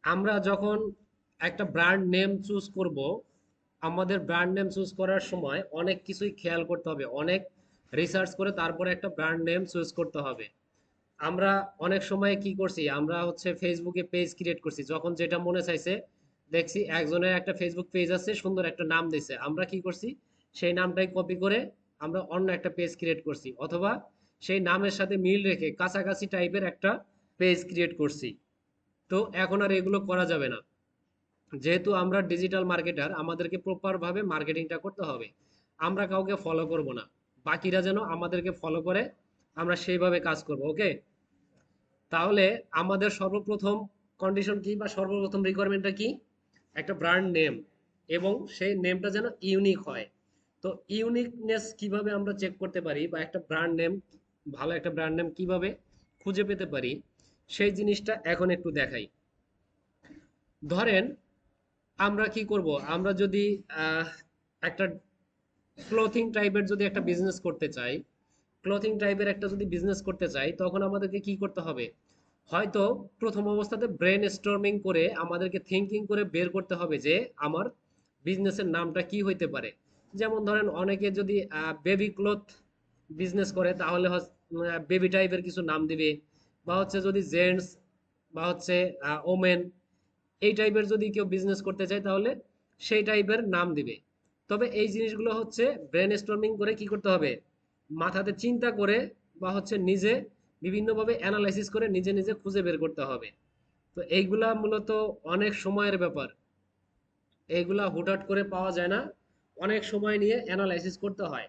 আমরা যখন একটা ব্র্যান্ড নেম চুজ করব, আমাদের ব্র্যান্ড নেম চুজ করার সময় অনেক কিছুই খেয়াল করতে হবে, অনেক রিসার্চ করে তারপরে একটা ব্র্যান্ড নেম চুজ করতে হবে। আমরা অনেক সময় কি করছি, আমরা হচ্ছে ফেসবুকে পেজ ক্রিয়েট করছি, যখন যেটা মনে চাইছে দেখছি একজনের একটা ফেসবুক পেজ আছে, সুন্দর একটা নাম দিছে, আমরা কি করছি সেই নামটাই কপি করে আমরা অন্য একটা পেজ ক্রিয়েট করছি, অথবা সেই নামের সাথে মিল রেখে কাছাকাছি টাইপের একটা পেজ ক্রিয়েট করছি। তো এখন আর এগুলো করা যাবে না। যেহেতু আমরা ডিজিটাল মার্কেটার, আমাদেরকে প্রপার ভাবে মার্কেটিংটা করতে হবে। আমরা কাউকে ফলো করব না, বাকিরা যেন আমাদেরকে ফলো করে, আমরা সেইভাবে কাজ করব। ওকে? তাহলে আমাদের সর্বপ্রথম কন্ডিশন কি বা সর্বপ্রথম রিকোয়ারমেন্টটা কি? একটা ব্র্যান্ড নেম, এবং সেই নেমটা যেন ইউনিক হয়। তো ইউনিকনেস কিভাবে আমরা চেক করতে পারি, বা একটা ব্র্যান্ড নেম, ভালো একটা ব্র্যান্ড নেম কিভাবে খুঁজে পেতে পারি, সেই জিনিসটা এখন একটু দেখাই। ধরেন আমরা কি করব, আমরা যদি আহ, একটা ক্লোথিং টাইপের যদি একটা বিজনেস করতে চাই, ক্লোথিং টাইপের একটা যদি বিজনেস করতে চাই, তখন আমাদেরকে কি করতে হবে? হয়তো প্রথম অবস্থাতে ব্রেন স্টর্মিং করে আমাদেরকে থিঙ্কিং করে বের করতে হবে যে আমার বিজনেসের নামটা কি হইতে পারে। যেমন ধরেন অনেকে যদি বেবি ক্লথ বিজনেস করে, তাহলে বেবি টাইপের কিছু নাম দিবে, বা হচ্ছে যদি জেন্টস বা হচ্ছে ওমেন এই টাইপের যদি কেউ বিজনেস করতে চায়, তাহলে সেই টাইপের নাম দিবে। তবে এই জিনিসগুলো হচ্ছে ব্রেন স্টর্মিং করে কি করতে হবে, মাথাতে চিন্তা করে, বা হচ্ছে নিজে বিভিন্নভাবে অ্যানালাইসিস করে নিজে নিজে খুঁজে বের করতে হবে। তো এইগুলা মূলত অনেক সময়ের ব্যাপার, এইগুলা হুটহাট করে পাওয়া যায় না, অনেক সময় নিয়ে অ্যানালাইসিস করতে হয়।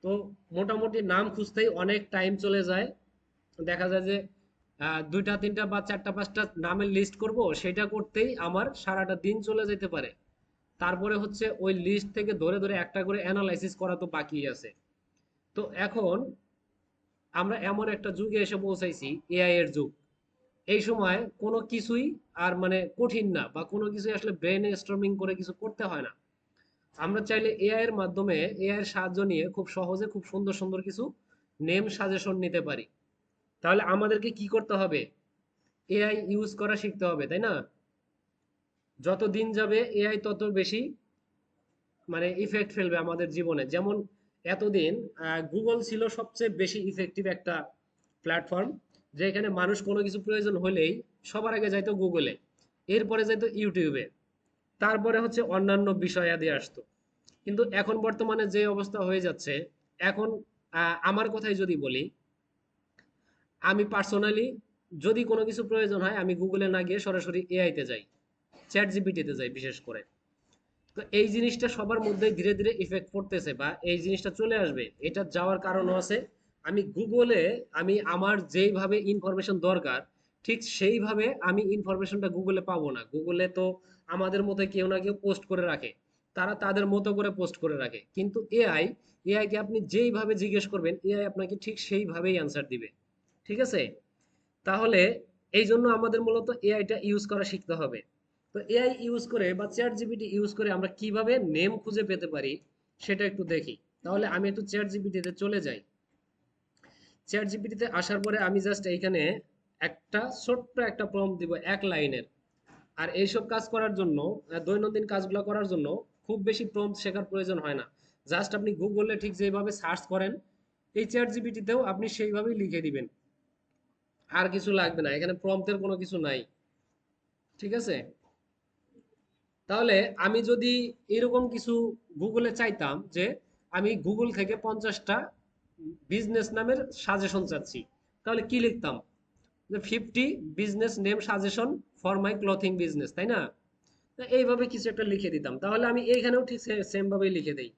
তো মোটামুটি নাম খুঁজতেই অনেক টাইম চলে যায়। দেখা যায় যে দুইটা তিনটা বা চারটা পাঁচটা নামের লিস্ট করব, সেটা করতেই আমার সারাটা দিন চলে যেতে পারে। তারপরে হচ্ছে ওই লিস্ট থেকে ধরে ধরে একটা করে অ্যানালাইসিস করা তো বাকি আছে। তো এখন আমরা এমন একটা যুগে এসে পৌঁছাইছি, এআই এর যুগ। এই সময় কোনো কিছুই আর মানে কঠিন না, বা কোনো কিছুই আসলে ব্রেন স্টর্মিং করে কিছু করতে হয় না। আমরা চাইলে এআই এর মাধ্যমে, এআই এর সাহায্য নিয়ে খুব সহজে খুব সুন্দর সুন্দর কিছু নেম সাজেশন নিতে পারি। তাহলে আমাদেরকে কি করতে হবে? এআই ইউজ করা শিখতে হবে, তাই না? যত দিন যাবে এআই তত বেশি মানে ইফেক্ট ফেলবে আমাদের জীবনে। যেমন এতদিন গুগল ছিল সবচেয়ে বেশি ইফেক্টিভ একটা প্ল্যাটফর্ম, যেখানে মানুষ কোনো কিছু প্রয়োজন হলেই সবার আগে যাইতো গুগলে, এরপরে যাইতো ইউটিউবে, তারপরে হচ্ছে অন্যান্য বিষয়াদি আসতো। কিন্তু এখন বর্তমানে যে অবস্থা হয়ে যাচ্ছে, এখন আমার কথাই যদি বলি, আমি পার্সোনালি যদি কোনো কিছু প্রয়োজন হয়, আমি গুগলে না গিয়ে সরাসরি এআই তে যাই, চ্যাট জিপিটিতে যাই বিশেষ করে। তো এই জিনিসটা সবার মধ্যে ধীরে ধীরে ইফেক্ট পড়তেছে, বা এই জিনিসটা চলে আসবে, এটা যাওয়ার কারণও আছে। আমি গুগলে, আমি আমার যেইভাবে ইনফরমেশন দরকার, ঠিক সেইভাবে আমি ইনফরমেশনটা গুগলে পাবো না। গুগলে তো আমাদের মতো কেউ না কেউ পোস্ট করে রাখে, তারা তাদের মতো করে পোস্ট করে রাখে। কিন্তু এআই, এআই কে আপনি যেইভাবে জিজ্ঞেস করবেন, এআই আপনাকে ঠিক সেইভাবেই অ্যান্সার দিবে। ঠিক আছে? তাহলে এই জন্য আমাদের মূলত এআইটা ইউজ করা শিখতে হবে। তো এআই ইউজ করে বা চ্যাট জিপিটি ইউজ করে আমরা কিভাবে নেম খুঁজে পেতে পারি, সেটা একটু দেখি। তাহলে আমি একটু চ্যাট জিপিটিতে চলে যাই। চ্যাট জিপিটিতে আসার পরে আমি জাস্ট এইখানে একটা ছোট্ট একটা প্রম্পট দিব 1 লাইনের। আর এইসব কাজ করার জন্য, দৈনন্দিন কাজগুলো করার জন্য খুব বেশি প্রম্পট শেখার প্রয়োজন হয় না। জাস্ট আপনি গুগলে ঠিক যেভাবে সার্চ করেন, এই চ্যাট জিপিটিতেও আপনি সেইভাবেই লিখে দিবেন। আর কিছু লাগবে না, এখানে প্রম্পটের কোনো কিছু নাই। ঠিক আছে? তাহলে আমি যদি এরকম কিছু গুগলে চাইতাম যে আমি গুগল থেকে 50টা বিজনেস নামের সাজেশন চাচ্ছি, তাহলে কি লিখতাম? যে 50 business name suggestion for my clothing business, তাই না? তো এইভাবে কিছু একটা লিখে দিতাম, তাহলে আমি এইখানেও ঠিক সেম ভাবেই লিখে দেই।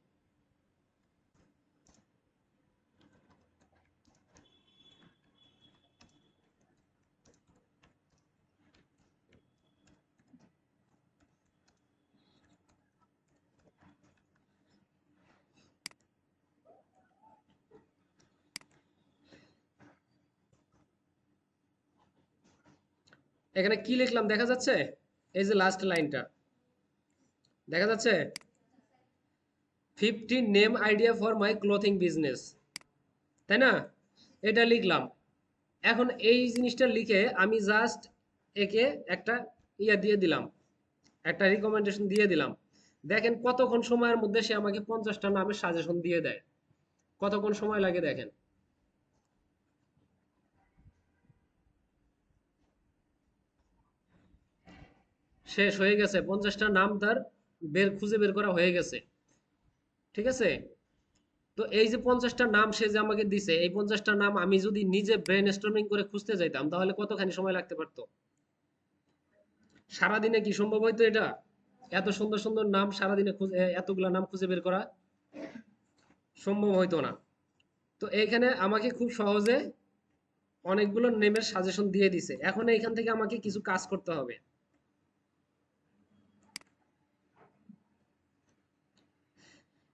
এখানে কি লিখলাম দেখা যাচ্ছে? এই যে লাস্ট লাইনটা দেখা যাচ্ছে, 50 name idea for my clothing business, তাই না? এটা লিখলাম। এখন এই জিনিসটা লিখে আমি জাস্ট একে একটা ইয়া দিয়ে দিলাম, একটা রিকমেন্ডেশন দিয়ে দিলাম। দেখেন কতক্ষণ সময়ের মধ্যে সে আমাকে 50টা নামের সাজেশন দিয়ে দেয়। কতক্ষণ সময় লাগে দেখেন। শেষ হয়ে গেছে, 50টা নাম তার খুঁজে বের করা হয়ে গেছে। ঠিক আছে? তো এই যে 50টা নাম সে যে আমাকে দিছে, এই 50টা নাম আমি যদি নিজে ব্রেন স্টর্মিং করে খুঁজতে যাইতাম তাহলে কতখানি সময় লাগতে পারতো? সারাদিনে কি সম্ভব হইতো এটা? এত সুন্দর সুন্দর নাম সারাদিনে এতগুলা নাম খুঁজে বের করা সম্ভব হইতো না। তো এইখানে আমাকে খুব সহজে অনেকগুলো নেমের সাজেশন দিয়ে দিছে। এখন এইখান থেকে আমাকে কিছু কাজ করতে হবে।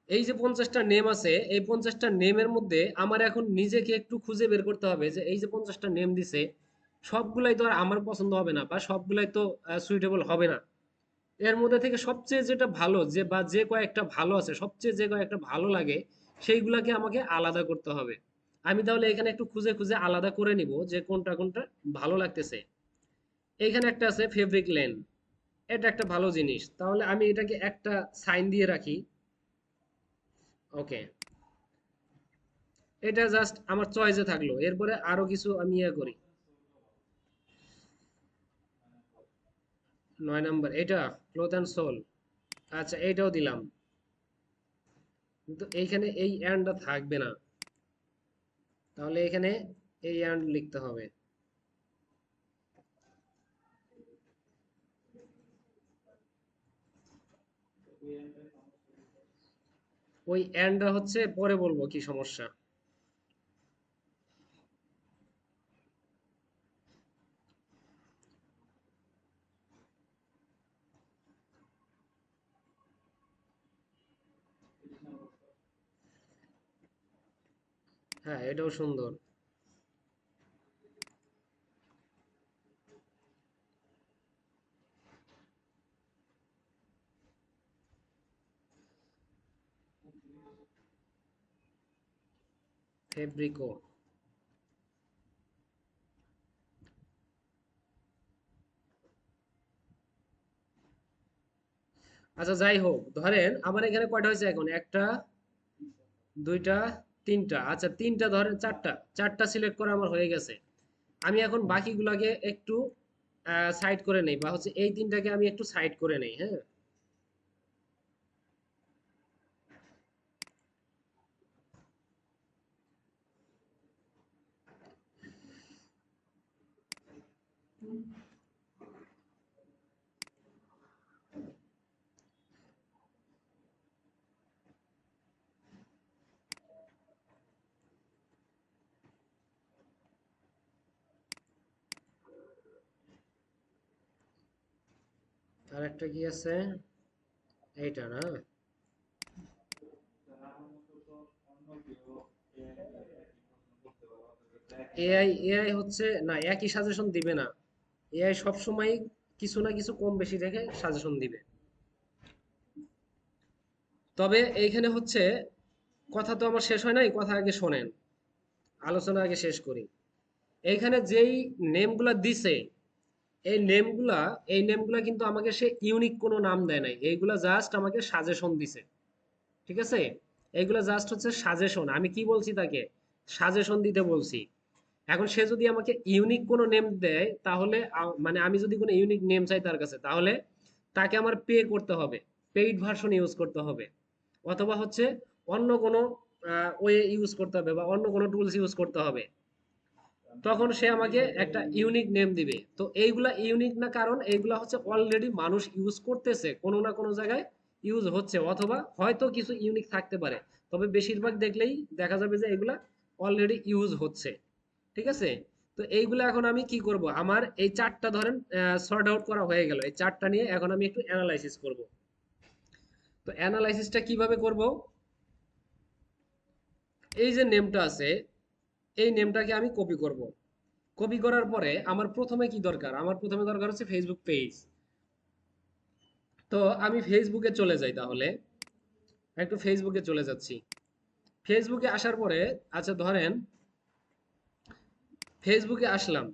এই যে 50টা নেম আছে, এই 50টা নেমের মধ্যে আমার এখন নিজেকে একটু খুঁজে বের করতে হবে যে এই যে 50টা নেম দিছে, সবগুলাই তো আর আমার পছন্দ হবে না, বা সবগুলাই তো সুইটেবল হবে না। এর মধ্যে থেকে সবচেয়ে যেটা ভালো, যে বা যে কয়েকটা ভালো আছে, সবচেয়ে যে কয়েকটা ভালো লাগে, সেইগুলাকে আমাকে আলাদা করতে হবে। আমি তাহলে এখানে একটু খুঁজে খুঁজে আলাদা করে নিব যে কোনটা কোনটা ভালো লাগতেছে। এইখানে একটা আছে ফেব্রিক লেন, এটা একটা ভালো জিনিস, তাহলে আমি এটাকে একটা সাইন দিয়ে রাখি। ওকে, এটা জাস্ট আমার চয়েসে থাকলো। এরপরে আরো কিছু আমি ইয়ে করি। 9 নাম্বার এটা, ক্লোথ অ্যান্ড সোল। আচ্ছা, এইটাও দিলাম, কিন্তু এইখানে এই অ্যান্ডটা থাকবে না, তাহলে এখানে এই অ্যান্ড লিখতে হবে। ওই অ্যান্ডটা হচ্ছে পরে বলবো কি সমস্যা। হ্যাঁ, এটাও সুন্দর। ফেব্রিকো। আচ্ছা, যাই হোক, ধরেন আমার এখানে কয়টা হয়েছে এখন? একটা, দুইটা, তিনটা। আচ্ছা, তিনটা ধরেন চারটা, চারটা সিলেক্ট করা আমার হয়ে গেছে। আমি এখন বাকিগুলাকে একটু সাইড করে নেই, বা হচ্ছে এই তিনটাকে আমি একটু সাইড করে নেই। হ্যাঁ, আর একটা কি আছে? এইটা না? এআই, এআই হচ্ছে না, একই সাজেশন দিবে না। এআই সবসময় কিছু না কিছু কম বেশি রেখে সাজেশন দিবে। তবে এইখানে হচ্ছে, কথা তো আমার শেষ হয় নাই, কথা আগে শোনেন, আলোচনা আগে শেষ করি। এইখানে যেই নেমগুলা দিছে, এই নেমগুলা এই নেমগুলা কিন্তু আমাকে সে ইউনিক কোনো নাম দেয় নাই, এইগুলা জাস্ট আমাকে সাজেশন দিছে। ঠিক আছে? এইগুলা জাস্ট হচ্ছে সাজেশন। আমি কি বলছি তাকে? সাজেশন দিতে বলছি। এখন সে যদি আমাকে ইউনিক কোনো নেম দেয়, তাহলে মানে আমি যদি কোনো ইউনিক নেম চাই তার কাছে, তাহলে তাকে আমার পে করতে হবে, পেইড ভার্সন ইউজ করতে হবে, অথবা হচ্ছে অন্য কোনো ওয়ে ইউজ করতে হবে, বা অন্য কোনো টুলস ইউজ করতে হবে। তখন সে আমাকে একটা ইউনিক নেম দিবে। তো এইগুলা ইউনিক না, কারণ এইগুলা হচ্ছে অলরেডি মানুষ ইউজ করতেছে, কোনো না কোনো জায়গায় ইউজ হচ্ছে, অথবা হয়তো কিছু ইউনিক থাকতে পারে, তবে বেশিরভাগ দেখলেই দেখা যাবে যে এগুলা অলরেডি ইউজ হচ্ছে। ঠিক আছে? তো এইগুলা এখন আমি কি করব? আমার এই চারটা ধরেন সর্ট আউট করা হয়ে গেল, এই চারটা নিয়ে এখন আমি একটু অ্যানালাইসিস করব। তো অ্যানালাইসিসটা কিভাবে করব? এই যে নেমটা আছে, এই নেমটাকে আমি কপি করব। কপি করার পরে আমার প্রথমে কি দরকার? আমার প্রথমে দরকার হচ্ছে ফেসবুক পেজ। তো আমি ফেসবুকে চলে যাই তাহলে, একটু ফেসবুকে চলে যাচ্ছি। ফেসবুকে আসার পরে, আচ্ছা ধরেন ফেসবুকে আসলাম।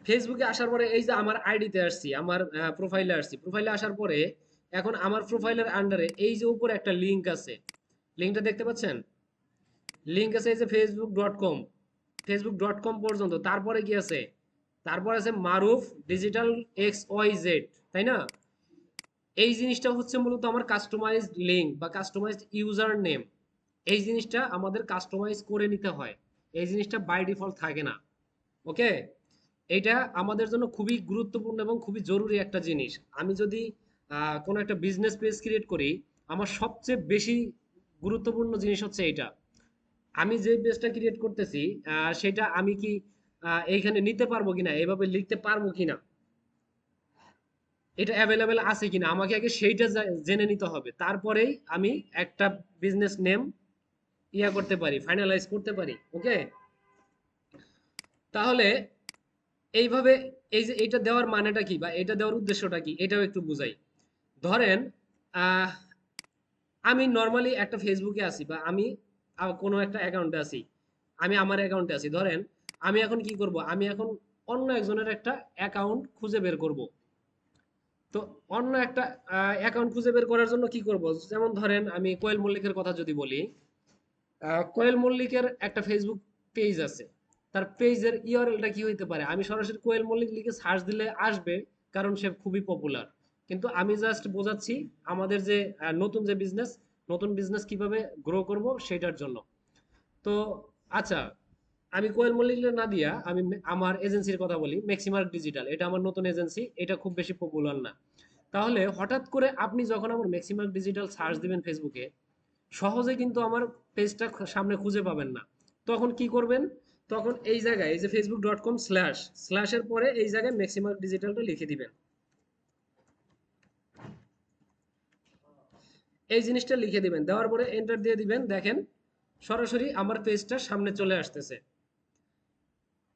ফেসবুকে আসার পরে এই যে আমার আইডিতে আসছি, আমার প্রোফাইলে আসছি, প্রোফাইলে আসার পরে এখন আমার প্রোফাইলের আন্ডারে এই যে উপরে একটা লিংক আছে, লিংকটা দেখতে পাচ্ছেন? লিংক আছে এই যে facebook.com, facebook.com পর্যন্ত। তারপরে কি আছে? তারপর আছে মারুফ ডিজিটাল এক্স ওয়াই জেড, তাই না? এই জিনিসটা হচ্ছে মূলত আমার কাস্টমাইজড লিংক বা কাস্টমাইজড ইউজার নেম। এই জিনিসটা আমাদের কাস্টমাইজ করে নিতে হয়, এই জিনিসটা বাই ডিফল্ট থাকে না। ওকে, এটা আমাদের জন্য খুবই গুরুত্বপূর্ণ এবং খুবই জরুরি একটা জিনিস। আমি যদি কোনো একটা বিজনেস পেজ ক্রিয়েট করি, আমার সবচেয়ে বেশি গুরুত্বপূর্ণ জিনিস হচ্ছে এটা। আমি যে পেজটা ক্রিয়েট করতেছি সেটা আমি কি এইখানে নিতে পারবো কিনা, এভাবে লিখতে পারবো কিনা, এটা অ্যাভেলেবেল আছে কিনা, আমাকে আগে সেইটা জেনে নিতে হবে। তারপরেই আমি একটা বিজনেস নেম করতে পারি, ফাইনালাইজ করতে পারি। ওকে, তাহলে এইভাবে এই যে এটা দেওয়ার মানেটা কি বা এটা দেওয়ার উদ্দেশ্যটা কি, এটাও একটু বুঝাই। ধরেন আহ, আমি নর্মালি একটা ফেসবুকে আছি বা আমি কোনো একটা অ্যাকাউন্টে আছি, আমি আমার অ্যাকাউন্টে আছি। ধরেন আমি এখন কি করব, আমি এখন অন্য একজনের একটা অ্যাকাউন্ট খুঁজে বের করব। তো অন্য একটা অ্যাকাউন্ট খুঁজে বের করার জন্য কি করব, যেমন ধরেন আমি কোয়েল মল্লিকের কথা যদি বলি, কোয়েল মল্লিকের একটা ফেসবুক পেজ আছে। তার পেজের ইউআরএলটা কি হইতে পারে, আমি সরাসরি কোয়েল মল্লিক লিখে সার্চ দিলে আসবে, কারণ সে খুবই পপুলার। কিন্তু আমি জাস্ট বোঝাচ্ছি আমাদের যে নতুন যে বিজনেস, নতুন বিজনেস কিভাবে গ্রো করব সেটার জন্য। তো আচ্ছা, আমি কোয়েল মল্লিক না দিয়া আমি আমার এজেন্সির কথা বলি, ম্যাক্সিমার্ক ডিজিটাল। এটা আমার নতুন এজেন্সি, এটা খুব বেশি পপুলার না। তাহলে হঠাৎ করে আপনি যখন আমার ম্যাক্সিমার্ক ডিজিটাল সার্চ দিবেন ফেসবুকে, সহজে কিন্তু আমার পেজটা সামনে খুঁজে পাবেন না। তখন কি করবেন? তখন এই জায়গায় এই যে facebook.com স্ল্যাশ, স্ল্যাশের পরে এই জায়গায় ম্যাক্সিমাম ডিজিটালটা লিখে দিবেন। এই জিনিসটা লিখে দিবেন, দেওয়ার পরে এন্টার দিয়ে দিবেন। দেখেন সরাসরি আমার পেজটা সামনে চলে আসতেছে।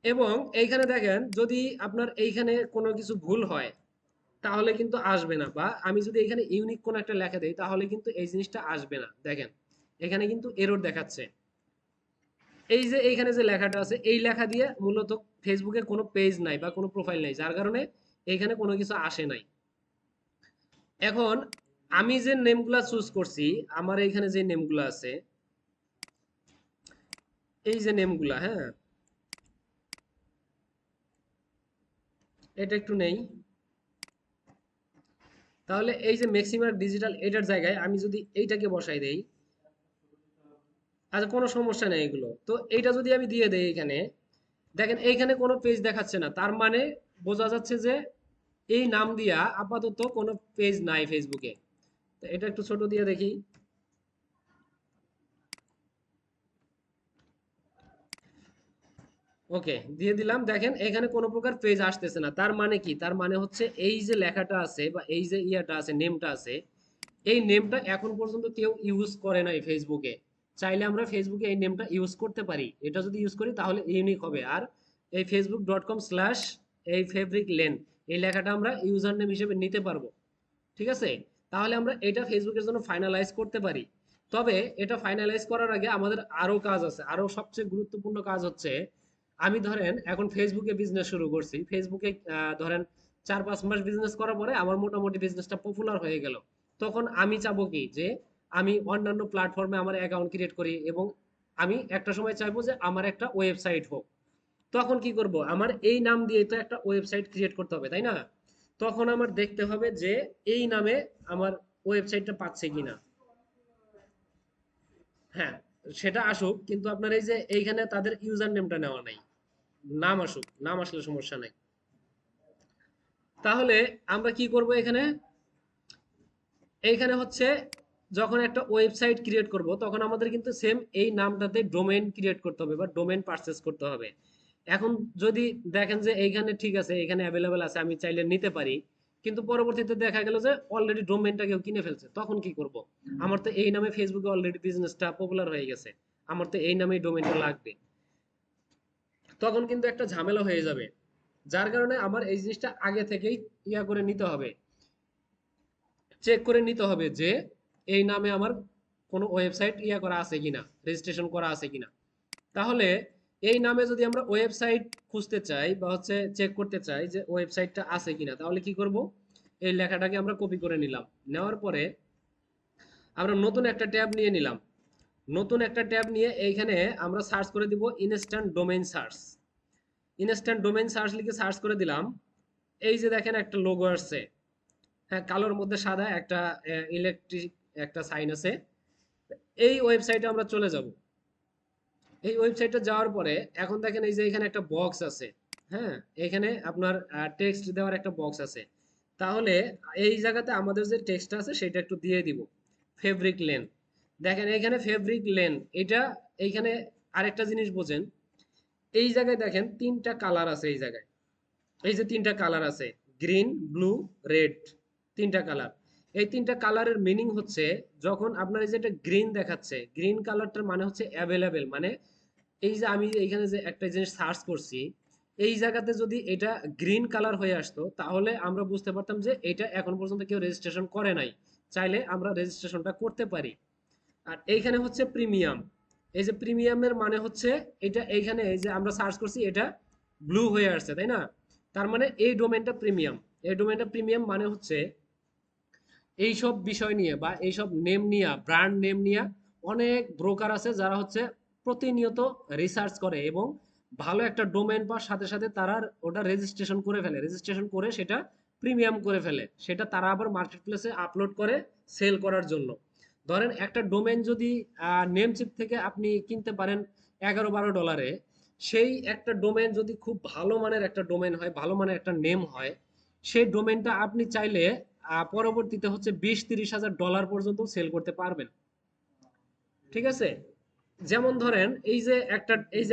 এবং এইখানে দেখেন যদি আপনার এইখানে কোনো কিছু ভুল হয় তাহলে কিন্তু আসবে না, বা আমি যদি এখানে ইউনিক কোনো একটা লেখা দেই তাহলে কিন্তু এই জিনিসটা আসবে না। দেখেন এখানে কিন্তু এরর দেখাচ্ছে। এই যে এইখানে যে লেখাটা আছে এই লেখা দিয়ে মূলত ফেসবুকে কোনো পেজ নাই বা কোনো প্রোফাইল নাই, যার কারণে এইখানে কোনো কিছু আসে নাই। এখন আমি যে নেমগুলা চুজ করছি, আমার এইখানে যে নেমগুলা আছে, এই যে নেমগুলা, হ্যাঁ, এটা একটু নেই। তাহলে এই যে ম্যাক্সিমাম ডিজিটাল এটার জায়গায় আমি যদি এইটাকে বসাই দেই, আচ্ছা কোনো সমস্যা নেই এগুলো। তো এইটা যদি আমি দিয়ে দেই এখানে, দেখেন এইখানে কোনো পেজ দেখাচ্ছে না, তার মানে বোঝা যাচ্ছে যে এই নাম দিয়া আপাতত কোনো পেজ নাই ফেসবুকে। তো এটা একটু ছোট দিয়ে দেখি। ওকে, দিয়ে দিলাম। দেখেন এখানে কোনো প্রকার পেজ আসতেছে না, তার মানে কি? তার মানে হচ্ছে এই যে লেখাটা আছে বা এই যে ইয়াটা আছে, নেমটা আছে, এই নেমটা এখন পর্যন্ত কেউ ইউজ করে নাই ফেসবুকে। চাইলে আমরা ফেসবুকে এই নেমটা ইউজ করতে পারি, এটা যদি ইউজ করি তাহলে ইউনিক হবে। আর এই facebook.com স্ল্যাশ এই ফেব্রিক লেন, এই লেখাটা আমরা ইউজার নেম হিসেবে নিতে পারবো। ঠিক আছে, তাহলে আমরা এটা ফেসবুকের জন্য ফাইনালাইজ করতে পারি। তবে এটা ফাইনালাইজ করার আগে আমাদের আরো কাজ আছে। আরো সবচেয়ে গুরুত্বপূর্ণ কাজ হচ্ছে, আমি ধরেন এখন ফেসবুকে বিজনেস শুরু করছি, ফেসবুকে ধরেন 4-5 মাস বিজনেস করার পরে আমার মোটামুটি বিজনেসটা পপুলার হয়ে গেল। তখন আমি চাবো কি যে আমি অন্যান্য প্ল্যাটফর্মে আমার অ্যাকাউন্ট ক্রিয়েট করি এবং আমি একটা সময় চাইবো যে আমার একটা ওয়েবসাইট হোক। তখন কি করব, আমার এই নাম দিয়ে তো একটা ওয়েবসাইট ক্রিয়েট করতে হবে, তাই না? তখন আমার দেখতে হবে যে এই নামে আমার ওয়েবসাইটটা পাচ্ছে কিনা। হ্যাঁ, সেটা আসুক, কিন্তু আপনার এই যে এইখানে তাদের ইউজার নেমটা নেওয়া নাই। নাম আসুক, নাম আসলে সমস্যা নাই। তাহলে আমরা কি করব এখানে? এইখানে হচ্ছে যখন একটা ওয়েবসাইট ক্রিয়েট করব তখন আমাদের কিন্তু সেম এই নামটাতে ডোমেইন ক্রিয়েট করতে হবে বা ডোমেইন পারচেজ করতে হবে। এখন যদি দেখেন যে এইখানে ঠিক আছে, এখানে অ্যাভেলেবেল আছে, আমি চাইলে নিতে পারি, কিন্তু পরবর্তীতে দেখা গেল যে অলরেডি ডোমেইনটা কেউ কিনে ফেলছে, তখন কি করব? আমার তো এই নামে ফেসবুকে অলরেডি বিজনেসটা পপুলার হয়ে গেছে, আমার তো এই নামেই ডোমেইনটা লাগবে। তখন কিন্তু একটা ঝামেলা হয়ে যাবে, যার কারণে আমার এই জিনিসটা আগে থেকেই করে নিতে হবে, চেক করে নিতে হবে যে এই নামে আমার কোনো ওয়েবসাইট করা আছে কিনা, রেজিস্ট্রেশন করা আছে কিনা। তাহলে এই নামে যদি আমরা ওয়েবসাইট খুঁজতে চাই বা হচ্ছে চেক করতে চাই যে ওয়েবসাইটটা আছে কিনা, তাহলে কি করব, এই লেখাটাকে আমরা কপি করে নিলাম। নেওয়ার পরে আমরা নতুন একটা ট্যাব নিয়ে নিলাম। নতুন একটা ট্যাব নিয়ে এইখানে আমরা সার্চ করে দিব instant domain search. Instant domain search লিখে সার্চ করে দিলাম। এই যে দেখেন একটা লোগো আসছে, হ্যাঁ, কালোর মধ্যে সাদা একটা ইলেকট্রিক একটা সাইন আছে। এই ওয়েবসাইটে আমরা চলে যাব। এই ওয়েবসাইটে যাওয়ার পরে এখন দেখেন এই যে এখানে একটা বক্স আছে, হ্যাঁ, এখানে আপনার টেক্সট দেওয়ার একটা বক্স আছে। তাহলে এই জায়গাতে আমাদের যে টেক্সটটা আছে সেটা একটু দিয়ে দিব। ফেব্রিক লেন, দেখেন এখানে ফেব্রিক লেন, এটা এইখানে আরেকটা জিনিস বোঝেন, এই জায়গায় দেখেন তিনটা কালার আছে এই জায়গায়। এই যে তিনটা কালার আছে, গ্রিন, ব্লু, রেড, তিনটা কালার। এই তিনটা কালারের মিনিং হচ্ছে, যখন আপনার এই যে একটা গ্রিন দেখাচ্ছে, গ্রিন কালারটার মানে হচ্ছে অ্যাভেলেবেল, মানে এই যে আমি এইখানে যে একটা জিনিস সার্চ করছি, এই জায়গাতে যদি এটা গ্রিন কালার হয়ে আসতো তাহলে আমরা বুঝতে পারতাম যে এটা এখন পর্যন্ত কেউ রেজিস্ট্রেশন করে নাই, চাইলে আমরা রেজিস্ট্রেশনটা করতে পারি। আর এইখানে হচ্ছে প্রিমিয়াম, এই যে প্রিমিয়ামের মানে হচ্ছে এটা, এইখানে এই যে আমরা সার্চ করছি এটা ব্লু হয়ে আসছে, তাই না? তার মানে এই ডোমেনটা প্রিমিয়াম। এই ডোমেনটা প্রিমিয়াম মানে হচ্ছে এইসব বিষয় নিয়ে বা এইসব নেম নিয়ে, ব্র্যান্ড নেম নিয়ে অনেক ব্রোকার আছে যারা হচ্ছে প্রতিনিয়ত রিসার্চ করে এবং ভালো একটা ডোমেন পাওয়ার সাথে সাথে তারা ওটা রেজিস্ট্রেশন করে ফেলে, রেজিস্ট্রেশন করে সেটা প্রিমিয়াম করে ফেলে, সেটা তারা আবার মার্কেট প্লেসে আপলোড করে সেল করার জন্য। ধরেন একটা ডোমেন যদি নেমচিপ থেকে আপনি কিনতে পারেন 11-12 ডলারে, সেই একটা ডোমেন যদি খুব ভালো মানের একটা ডোমেন হয়, ভালো মানের একটা নেম হয়, সেই ডোমেনটা আপনি চাইলে পরবর্তীতে হচ্ছে 20-30 হাজার ডলার পর্যন্ত সেল করতে পারবেন। ঠিক আছে? যেমন ধরেন এই যে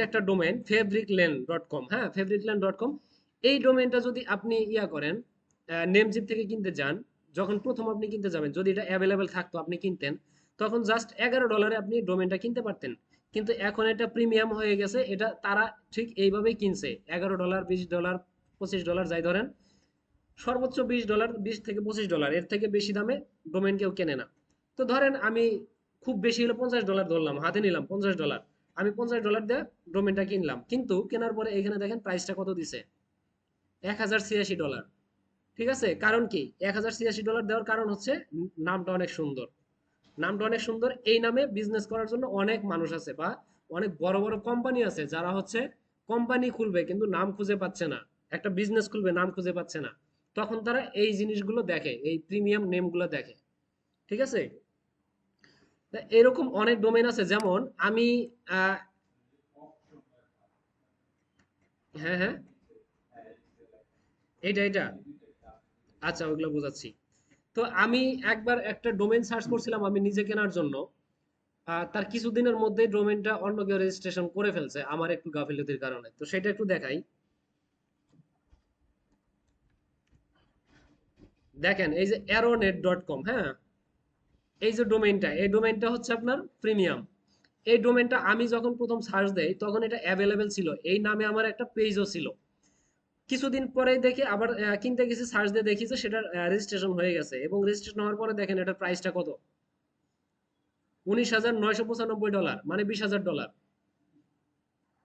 একটা ডোমেন fabricland.com, হ্যাঁ, fabricland.com, এই ডোমেনটা যদি আপনি ইয়া করেন, নেমজিপ থেকে কিনতে যান, যখন প্রথম আপনি কিনতে যাবেন, যদি এটা অ্যাভেলেবেল থাকতো আপনি কিনতেন, তখন জাস্ট 11 ডলারে আপনি ডোমেনটা কিনতে পারতেন। কিন্তু এখন এটা প্রিমিয়াম হয়ে গেছে, এটা তারা ঠিক এইভাবেই কিনছে, 11 ডলার, 20 ডলার, 25 ডলার যাই ধরেন, সর্বোচ্চ 20 ডলার, 20 থেকে 25 ডলার, এর থেকে বেশি দামে ডোমেন কেউ কেনে না। তো ধরেন আমি খুব বেশি হলে 50 ডলার ধরলাম, হাতে নিলাম 50 ডলার, আমি 50 ডলার দিয়ে ডোমেনটা কিনলাম, কিন্তু কেনার পরে এখানে দেখেন প্রাইসটা কত দিছে, 1086 ডলার। ঠিক আছে, কারণ কি 1086 ডলার দেওয়ার কারণ হচ্ছে নামটা অনেক সুন্দর। নামটা অনেক সুন্দর, এই নামে বিজনেস করার জন্য অনেক মানুষ আছে বা অনেক বড় বড় কোম্পানি আছে যারা হচ্ছে কোম্পানি খুলবে কিন্তু নাম খুঁজে পাচ্ছে না, একটা বিজনেস খুলবে নাম খুঁজে পাচ্ছে না, তখন তারা এই জিনিসগুলো দেখে, এই প্রিমিয়াম নেমগুলো দেখে। ঠিক আছে? তা এরকম অনেক ডোমেন আছে, যেমন আমি আহ, হ্যাঁ হ্যাঁ, এটা আচ্ছা ওইগুলো বোঝাচ্ছি। তো আমি একবার একটা ডোমেন সার্চ করছিলাম আমি নিজে কেনার জন্য, তার কিছুদিনের মধ্যে ডোমেনটা অন্য কেউ রেজিস্ট্রেশন করে ফেলছে আমার একটু গাফিলতির কারণে, তো সেটা একটু দেখাই। দেখেন এই যে aeronet.com, হ্যাঁ, এই যে ডোমেইনটা, এই ডোমেইনটা হচ্ছে আপনার প্রিমিয়াম। এই ডোমেইনটা আমি যখন প্রথম সার্চ দেই তখন এটা অ্যাভেলেবেল ছিল, এই নামে আমার একটা পেজও ছিল। কিছুদিন পরেই দেখি আবার কিনতে গেছি, সার্চ দিয়ে দেখি যে সেটা রেজিস্ট্রেশন হয়ে গেছে, এবং রেজিস্ট্রেশন হওয়ার পরে দেখেন এটার প্রাইসটা কত, 19,995 ডলার, মানে 20,000 ডলার।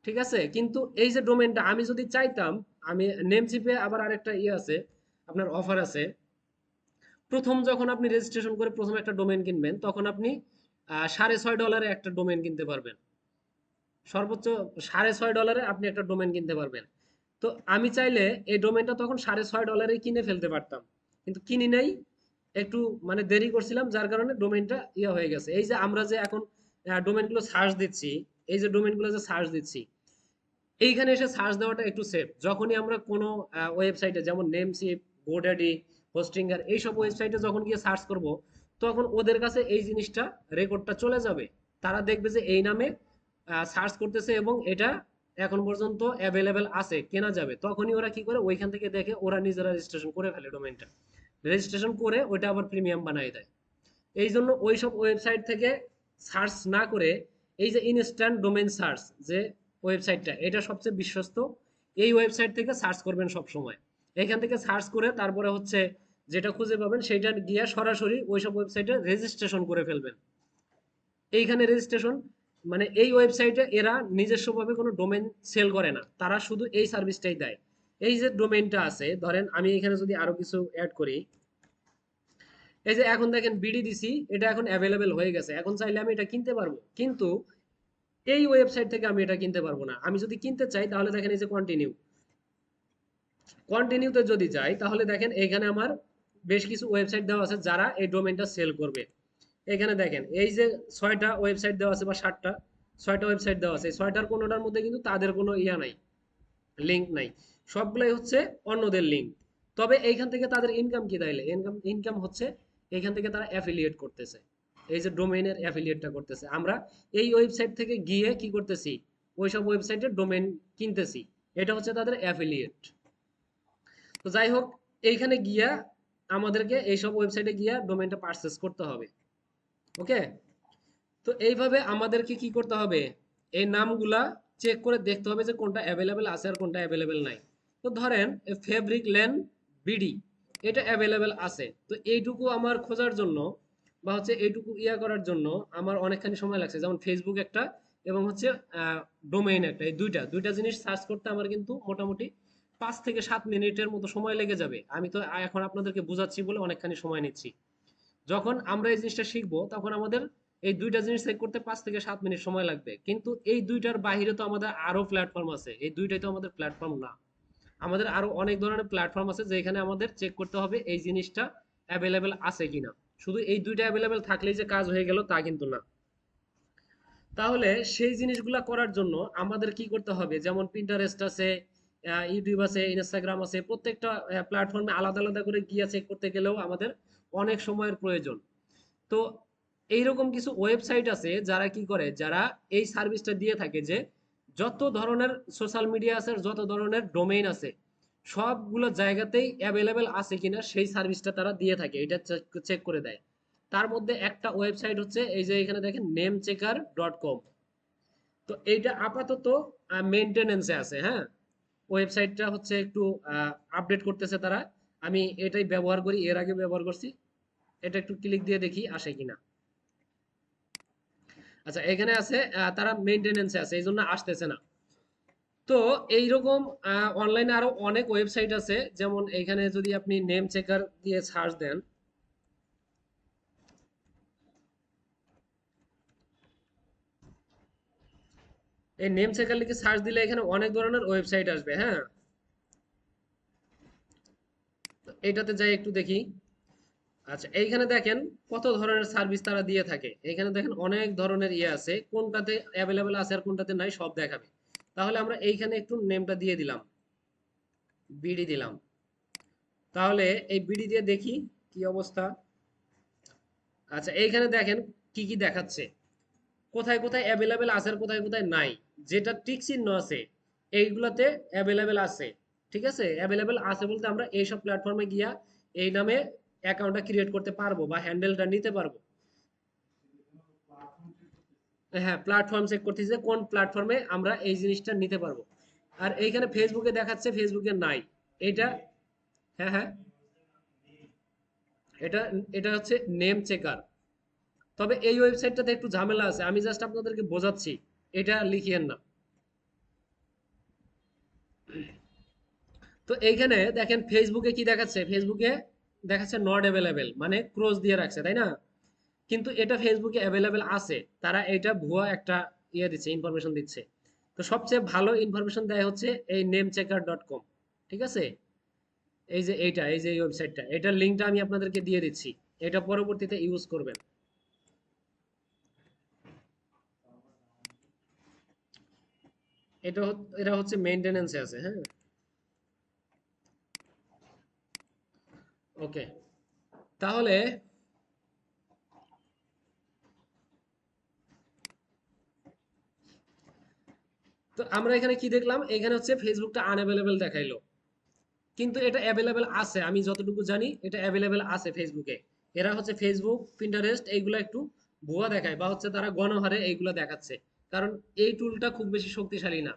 ঠিক আছে, কিন্তু এই যে ডোমেনটা আমি যদি চাইতাম, আমি নেমচিপে আবার আরেকটা ইয়ে আছে, আপনার অফার আছে। প্রথম যখন আপনি রেজিস্ট্রেশন করে প্রথম একটা ডোমেন কিনবেন তখন আপনি 6.5 ডলারে একটা ডোমেন কিনতে পারবেন, সর্বোচ্চ 6.5 ডলারে আপনি একটা ডোমেন কিনতে পারবেন। তো আমি চাইলে এই ডোমেনটা তখন 6.5 ডলারে কিনে ফেলতে পারতাম, কিন্তু কিনি নাই, একটু মানে দেরি করছিলাম, যার কারণে ডোমেনটা ইয়ে হয়ে গেছে। এই যে আমরা যে এখন ডোমেনগুলো সার্চ দিচ্ছি, এই যে ডোমেনগুলো যে সার্চ দিচ্ছি, এইখানে এসে সার্চ দেওয়াটা একটু সেফ। যখনই আমরা কোনো ওয়েবসাইটে যেমন নেমসিপ, গোড্যাডি, হোস্টিঙ্গার, এইসব ওয়েবসাইটে যখন গিয়ে সার্চ করব, তখন ওদের কাছে এই জিনিসটা, রেকর্ডটা চলে যাবে। তারা দেখবে যে এই নামে সার্চ করতেছে এবং এটা এখন পর্যন্ত অ্যাভেলেবেল আছে, কেনা যাবে, তখনই ওরা কি করে ওইখান থেকে দেখে ওরা নিজেরা রেজিস্ট্রেশন করে ফেলে ডোমেনটা, রেজিস্ট্রেশন করে ওইটা আবার প্রিমিয়াম বানিয়ে দেয়। এই জন্য ওইসব ওয়েবসাইট থেকে সার্চ না করে এই যে ইনস্ট্যান্ট ডোমেন সার্চ যে ওয়েবসাইটটা, এটা সবচেয়ে বিশ্বস্ত। এই ওয়েবসাইট থেকে সার্চ করবেন সব সময়, এখান থেকে সার্চ করে তারপরে হচ্ছে যেটা খুঁজে পাবেন সেটা গিয়ে সরাসরি ওইসব ওয়েবসাইটে রেজিস্ট্রেশন করে ফেলবেন। এইখানে রেজিস্ট্রেশন মানে এই ওয়েবসাইটে এরা নিজস্বভাবে কোনো ডোমেন সেল করে না, তারা শুধু এই সার্ভিসটাই দেয়। এই যে ডোমেনটা আছে, ধরেন আমি এখানে যদি আরো কিছু অ্যাড করি, এই যে এখন দেখেন বিডি দিছি, এটা এখন অ্যাভেলেবেল হয়ে গেছে, এখন চাইলে আমি এটা কিনতে পারবো, কিন্তু এই ওয়েবসাইট থেকে আমি এটা কিনতে পারবো না। আমি যদি কিনতে চাই তাহলে দেখেন এই যে কন্টিনিউ, কন্টিনিউতে যদি যাই তাহলে দেখেন এখানে আমার বেশ কিছু ওয়েবসাইট দেওয়া আছে যারা এই ডোমেনটা সেল করবে। এখানে দেখেন এই যে 6টা ওয়েবসাইট দেওয়া আছে বা 7টা, 6টা ওয়েবসাইট দেওয়া আছে, 6টার কোনোটার মধ্যে কিন্তু তাদের কোনো ইয়া নাই, লিঙ্ক নাই, সবগুলাই হচ্ছে অন্যদের লিঙ্ক। তবে এইখান থেকে তাদের ইনকাম কি, তাইলে ইনকাম ইনকাম হচ্ছে এইখান থেকে তারা অ্যাফিলিয়েট করতেছে, এই যে ডোমেইনের অ্যাফিলিয়েটটা করতেছে। আমরা এই ওয়েবসাইট থেকে গিয়ে কি করতেছি, ওইসব ওয়েবসাইটের ডোমেইন কিনতেছি, এটা হচ্ছে তাদের অ্যাফিলিয়েট। তো যাই হোক, এইখানে গিয়া আমাদেরকে এইসব ওয়েবসাইটে গিয়া ডোমেইনটা পারচেজ করতে হবে। ওকে, তো এইভাবে আমাদেরকে কি করতে হবে, এই নামগুলা চেক করে দেখতে হবে যে কোনটা অ্যাভেলেবেল আছে আর কোনটা অ্যাভেলেবেল নাই। তো ধরেন ফেব্রিক লেন বিডি, এটা অ্যাভেলেবেল আছে, তো এইটুকু আমার খোঁজার জন্য বা হচ্ছে এইটুকু ইয়া করার জন্য আমার অনেকখানি সময় লাগছে। যেমন ফেসবুক একটা এবং হচ্ছে ডোমেইন একটা, এই দুইটা দুইটা জিনিস সার্চ করতে আমার কিন্তু মোটামুটি 5 থেকে 7 মিনিটের মতো সময় লেগে যাবে। আমি তো এখন আপনাদেরকে বুঝাচ্ছি বলে অনেকখানি সময় নিচ্ছি। যখন আমরা এই জিনিসটা শিখবো তখন আমাদের এই দুইটা জিনিস চেক করতে 5 থেকে 7 মিনিট সময় লাগবে, কিন্তু এই দুইটার বাইরে তো আমাদের আরো প্ল্যাটফর্ম আছে, এই দুইটাই তো আমাদের প্ল্যাটফর্ম না। আমাদের আরো অনেক ধরনের প্ল্যাটফর্ম আছে যেখানে আমাদের চেক করতে হবে এই জিনিসটা অ্যাভেলেবেল আছে কিনা। শুধু এই দুইটা অ্যাভেলেবেল থাকলেই যে কাজ হয়ে গেল তা কিন্তু না। তাহলে সেই জিনিসগুলা করার জন্য আমাদের কি করতে হবে, যেমন পিন্টারেস্ট আছে, ইউটিউব আছে, ইনস্টাগ্রাম আছে, প্রত্যেকটা প্ল্যাটফর্মে আলাদা আলাদা করে গিয়ে চেক করতে গেলেও আমাদের অনেক সময়ের প্রয়োজন। তো এইরকম কিছু ওয়েবসাইট আছে যারা কি করে, যারা এই সার্ভিসটা দিয়ে থাকে যে যত ধরনের সোশ্যাল মিডিয়া আছে, যত ধরনের ডোমেইন আছে, সবগুলো জায়গাতেই অ্যাভেলেবেল আছে কিনা সেই সার্ভিসটা তারা দিয়ে থাকে, এটা চেক করে দেয়। তার মধ্যে একটা ওয়েবসাইট হচ্ছে এই যে এখানে দেখেন নেমচেকার.com। তো এইটা আপাতত মেনটেনেন্সে আছে, হ্যাঁ, ওয়েবসাইটটা হচ্ছে একটু আপডেট করতেছে তারা। আমি এটাই ব্যবহার করি, এর আগে ব্যবহার করছি। এটা একটু ক্লিক দিয়ে দেখি আসে কিনা। আচ্ছা, এখানে আছে তারা মেইনটেনেন্সে আছে, এই জন্য আসতেছে না। তো এইরকম অনলাইনে আরো অনেক ওয়েবসাইট আছে, যেমন এখানে যদি আপনি নেম চেকার দিয়ে সার্চ দেন, এই নেম চেকার লিখে সার্চ দিলে এখানে অনেক ধরনের ওয়েবসাইট আসবে, হ্যাঁ। তো এইটাতে যাই একটু দেখি। আচ্ছা, এইখানে দেখেন কত ধরনের সার্ভিস তারা দিয়ে থাকে, এখানে দেখেন অনেক ধরনের ইয়ে আছে, কোনটাতে অ্যাভেলেবেল আছে আর কোনটাতে নাই সব দেখাবে। তাহলে আমরা এইখানে একটু নেমটা দিয়ে দিলাম, বিডি দিলাম। তাহলে এই বিডি দিয়ে দেখি কি অবস্থা। আচ্ছা, এইখানে দেখেন কি কি দেখাচ্ছে, কোথায় কোথায় অ্যাভেলেবেল আছে আর কোথায় কোথায় নাই। যেটা টিক চিহ্ন আছে এইগুলাতে অ্যাভেলেবেল আছে। ঠিক আছে, অ্যাভেলেবেল আছে বলতে আমরা এইসব প্ল্যাটফর্মে গিয়া এই নামে অ্যাকাউন্টটা ক্রিয়েট করতে পারবো বা হ্যান্ডেলটা নিতে পারবো। হ্যাঁ, প্ল্যাটফর্ম চেক করতেছি যে কোন প্ল্যাটফর্মে আমরা এই জিনিসটা নিতে পারবো। আর এইখানে ফেসবুকে দেখাচ্ছে ফেসবুকে নাই। এটা, হ্যাঁ হ্যাঁ, এটা এটা হচ্ছে নেম চেকার। তবে এই ওয়েবসাইটটাতে একটু ঝামেলা আছে, আমি জাস্ট আপনাদেরকে বোঝাচ্ছি, এটা লিখিয়েন না। তো এইখানে দেখেন ফেসবুকে কি দেখাচ্ছে, ফেসবুকে দেখাচ্ছে নট অ্যাভেলেবেল, মানে ক্রস দিয়ে রাখছে, তাই না? কিন্তু এটা ফেসবুকে অ্যাভেলেবেল আছে, তারা এটা ভুয়া একটা ইয়ে দিচ্ছে, ইনফরমেশন দিচ্ছে। তো সবচেয়ে ভালো ইনফরমেশন দেয় হচ্ছে এই নেমচেকার.com। ঠিক আছে, এই যে এইটা, এই যে এই ওয়েবসাইটটা, এটার লিঙ্কটা আমি আপনাদেরকে দিয়ে দিচ্ছি, এটা পরবর্তীতে ইউজ করবেন। এটা হচ্ছে মেইনটেনেন্সে আছে, হ্যাঁ। ওকে, তাহলে তো আমরা এখানে কি দেখলাম, এখানে হচ্ছে ফেসবুকটা আনঅ্যাভেলেবেল দেখাইলো, কিন্তু এটা অ্যাভেলেবেল আছে, আমি যতটুকু জানি এটা অ্যাভেলেবেল আছে ফেসবুকে। এরা হচ্ছে ফেসবুক, পিন্টারেস্ট এইগুলো একটু ভুয়া দেখায় বা হচ্ছে তারা গণহারে এইগুলো দেখাচ্ছে, কারণ এই টুলটা খুব বেশি শক্তিশালী না।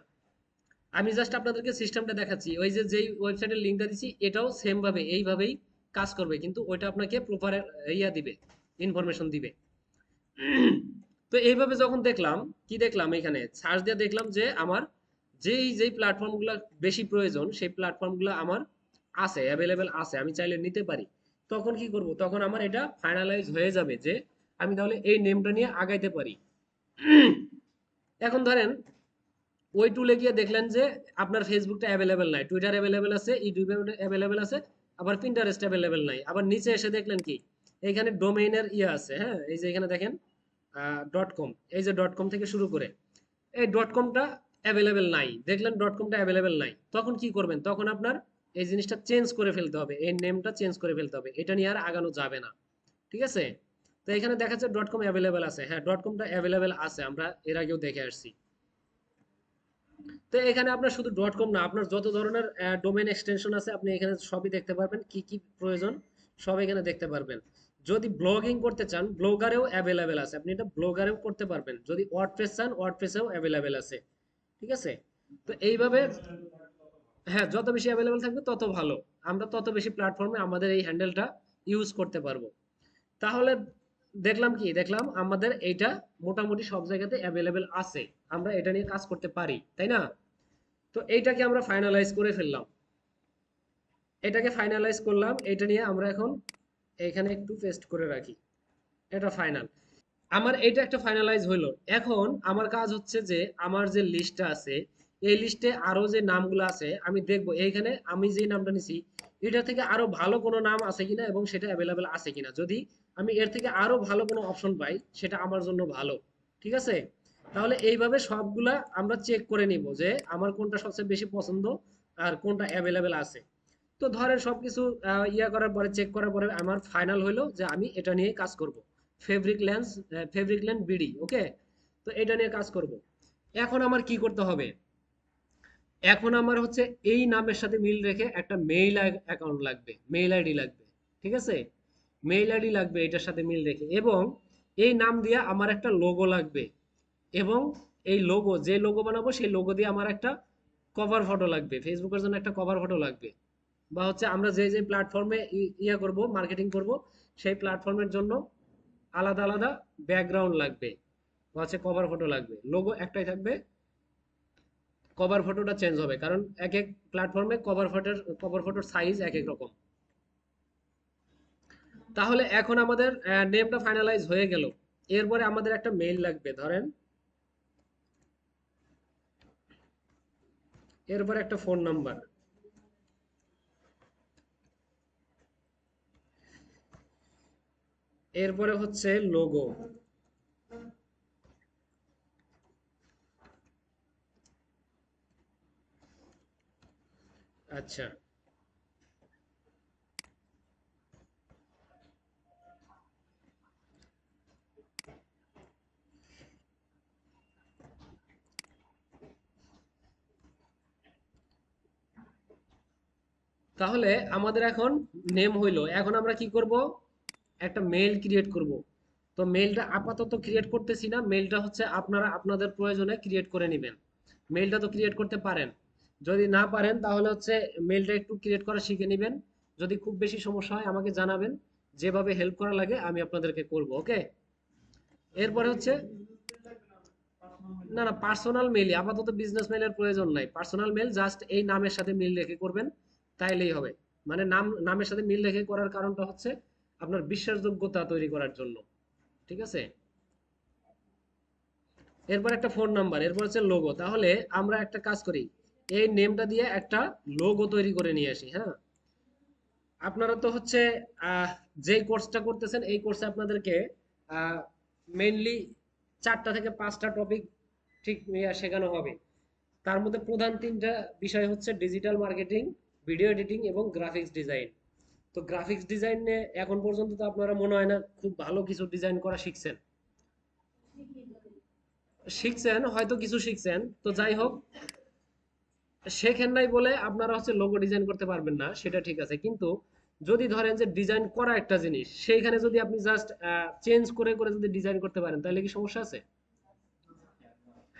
আমি জাস্ট আপনাদেরকে সিস্টেমটা দেখাচ্ছি, ওই যে যেই ওয়েবসাইটের লিঙ্কটা দিচ্ছি এটাও সেম ভাবে এইভাবেই কাজ করবে, কিন্তু ওইটা আপনাকে প্রপার ইয়া দিবে, ইনফরমেশন দিবে। তো এইভাবে যখন দেখলাম, কি দেখলাম, এখানে সার্চ দিয়ে দেখলাম যে আমার যেই প্ল্যাটফর্মগুলো বেশি প্রয়োজন সেই প্ল্যাটফর্মগুলো আমার আছে, অ্যাভেলেবেল আছে, আমি চাইলে নিতে পারি। তখন কি করব, তখন আমার এটা ফাইনালাইজ হয়ে যাবে যে আমি তাহলে এই নেমটা নিয়ে আগাইতে পারি। এখন ধরেন ওই টুলে গিয়ে দেখলেন যে আপনার ফেসবুকটা অ্যাভেলেবেল নাই, টুইটার অ্যাভেলেবেল আছে, ইউটিউব অ্যাভেলেবেল আছে, আবার পিন্টারেস্ট অ্যাভেলেবেল নাই। আবার নিচে এসে দেখলেন কি এখানে ডোমেইনের ইয়ে আছে, হ্যাঁ এই যে এখানে দেখেন ডট কম, এই যে ডট কম থেকে শুরু করে এই ডট কমটা অ্যাভেলেবেল নাই, দেখলেন ডট কমটা অ্যাভেলেবেল নাই, তখন কি করবেন, তখন আপনার এই জিনিসটা চেঞ্জ করে ফেলতে হবে, এই নেমটা চেঞ্জ করে ফেলতে হবে, এটা নিয়ে আর আগানো যাবে না। ঠিক আছে? তো এখানে দেখাচ্ছে ডট কম অ্যাভেলেবেল আছে, হ্যাঁ ডট কমটা অ্যাভেলেবেল আছে, আমরা এর আগেও দেখে আসছি। তো এখানে আপনার শুধু ডট কম না, আপনার যত ধরনের ডোমেইন এক্সটেনশন আছে আপনি এখানে সবই দেখতে পারবেন, কি কি প্রয়োজন সব এখানে দেখতে পারবেন। যদি ব্লগিং করতে চান ব্লগারেও অ্যাভেলেবেল আছে, আপনি এটা ব্লগারেও করতে পারবেন। যদি ওয়ার্ডপ্রেস চান ওয়ার্ডপ্রেসেও অ্যাভেলেবেল আছে। ঠিক আছে? তো এইভাবে, হ্যাঁ যত বেশি অ্যাভেলেবেল থাকবে তত ভালো, আমরা তত বেশি প্ল্যাটফর্মে আমাদের এই হ্যান্ডেলটা ইউজ করতে পারবো। তাহলে দেখলাম কি, দেখলাম আমাদের এইটা মোটামুটি সব জায়গাতে অ্যাভেলেবেল আছে, আমরা এটা নিয়ে কাজ করতে পারি, তাই না? তো এইটাকে আমরা ফাইনালাইজ করে ফেললাম, এটাকে ফাইনালাইজ করলাম, এটা নিয়ে আমরা এখন এখানে একটু পেস্ট করে রাখি, এটা ফাইনাল। আমার এটা একটা ফাইনালাইজ হইলো। এখন আমার কাজ হচ্ছে যে আমার যে লিস্টটা আছে এই লিস্টে আরো যে নামগুলো আছে আমি দেখবো এইখানে আমি যে নামটা নিছি এটা থেকে আরো ভালো কোনো নাম আছে কিনা এবং সেটা অ্যাভেলেবেল আছে কিনা। যদি আমি এর থেকে আরো ভালো কোনো অপশন পাই সেটা আমার জন্য ভালো। ঠিক আছে? তাহলে এইভাবে সবগুলা আমরা চেক করে নিব যে আমার কোনটা সবচেয়ে বেশি পছন্দ আর কোনটা অ্যাভেলেবেল আছে। তো ধরেন সবকিছু ইয়া করার পরে চেক করার পরে আমার ফাইনাল হইলো যে আমি এটা নিয়ে কাজ করব, fabric lens, fabric lens BD, okay. তো এটা নিয়ে কাজ করব। এখন আমার কি করতে হবে, এখন আমার হচ্ছে এই নামের সাথে মিল রেখে একটা মেইল অ্যাকাউন্ট লাগবে, মেইল আইডি লাগবে। ঠিক আছে? মেইল আইডি লাগবে এটার সাথে মিল রেখে, এবং এই নাম দিয়ে আমার একটা লোগো লাগবে, এবং এই লোগো যে লোগো বানাবো সেই লোগো দিয়ে আমার একটা কভার ফটো লাগবে, ফেসবুকের জন্য একটা কভার ফটো লাগবে। বা হচ্ছে আমরা যে যে প্ল্যাটফর্মে ইয়ে করব, মার্কেটিং করব, সেই প্ল্যাটফর্মের জন্য আলাদা আলাদা ব্যাকগ্রাউন্ড লাগবে, বা হচ্ছে কভার ফটো লাগবে। লোগো একটাই থাকবে, কভার ফটোটা চেঞ্জ হবে, কারণ এক এক প্ল্যাটফর্মে কভার ফটোর সাইজ এক এক রকম। তাহলে এখন আমাদের নেমটা ফাইনালাইজ হয়ে গেল। এরপরে আমাদের একটা মেইল লাগবে ধরেন, এরপরে একটা ফোন নাম্বার, এরপরে হচ্ছে লোগো। আচ্ছা, তাহলে আমাদের এখন নেম হইলো, এখন আমরা কি করব, একটা মেইল ক্রিয়েট করব। তো মেইলটা আপাতত ক্রিয়েট করতেছি না, মেইলটা হচ্ছে আপনারা আপনাদের প্রয়োজনে ক্রিয়েট করে নেবেন। মেইলটা তো ক্রিয়েট করতে পারেন, যদি না পারেন তাহলে হচ্ছে মেইলটা একটু ক্রিয়েট করা শিখে নেবেন। যদি খুব বেশি সমস্যা হয় আমাকে জানাবেন, যেভাবে হেল্প করা লাগে আমি আপনাদেরকে করব, ওকে। এরপরে হচ্ছে, না না পার্সোনাল মেইলই আপাতত, বিজনেস মেইলের প্রয়োজন নাই, পার্সোনাল মেইল জাস্ট এই নামের সাথে মিল রেখে করবেন, তাইলেই হবে। মানে নামের সাথে মিল রেখে করার কারণটা হচ্ছে আপনার বিশ্বাসযোগ্যতা তৈরি করার জন্য। ঠিক আছে? এরপর একটা ফোন নাম্বার, এরপর হচ্ছে লোগো। তাহলে আমরা একটা কাজ করি, এই নেমটা দিয়ে একটা লোগো তৈরি করে নিয়ে আসি, হ্যাঁ। আপনারা তো হচ্ছে আহ, যে কোর্সটা করতেছেন এই কোর্সে আপনাদেরকে মেইনলি 4টা থেকে 5টা টপিক ঠিক শেখানো হবে। তার মধ্যে প্রধান 3টা বিষয় হচ্ছে ডিজিটাল মার্কেটিং, ভিডিও এডিটিং এবং গ্রাফিক্স ডিজাইন। তো গ্রাফিক্স ডিজাইনে এখন পর্যন্ত তো আপনারা মনে হয় না খুব ভালো কিছু ডিজাইন করা শিখছেন। শিখছেন হয়তো, কিছু শিখছেন, তো যাই হোক, শেখেন নাই বলে আপনারা হচ্ছে লোগো ডিজাইন করতে পারবেন না, সেটা ঠিক আছে। কিন্তু যদি ধরেন যে ডিজাইন করা একটা জিনিস সেইখানে যদি আপনি জাস্ট চেঞ্জ করে করে যদি ডিজাইন করতে পারেন তাহলে কি সমস্যা আছে?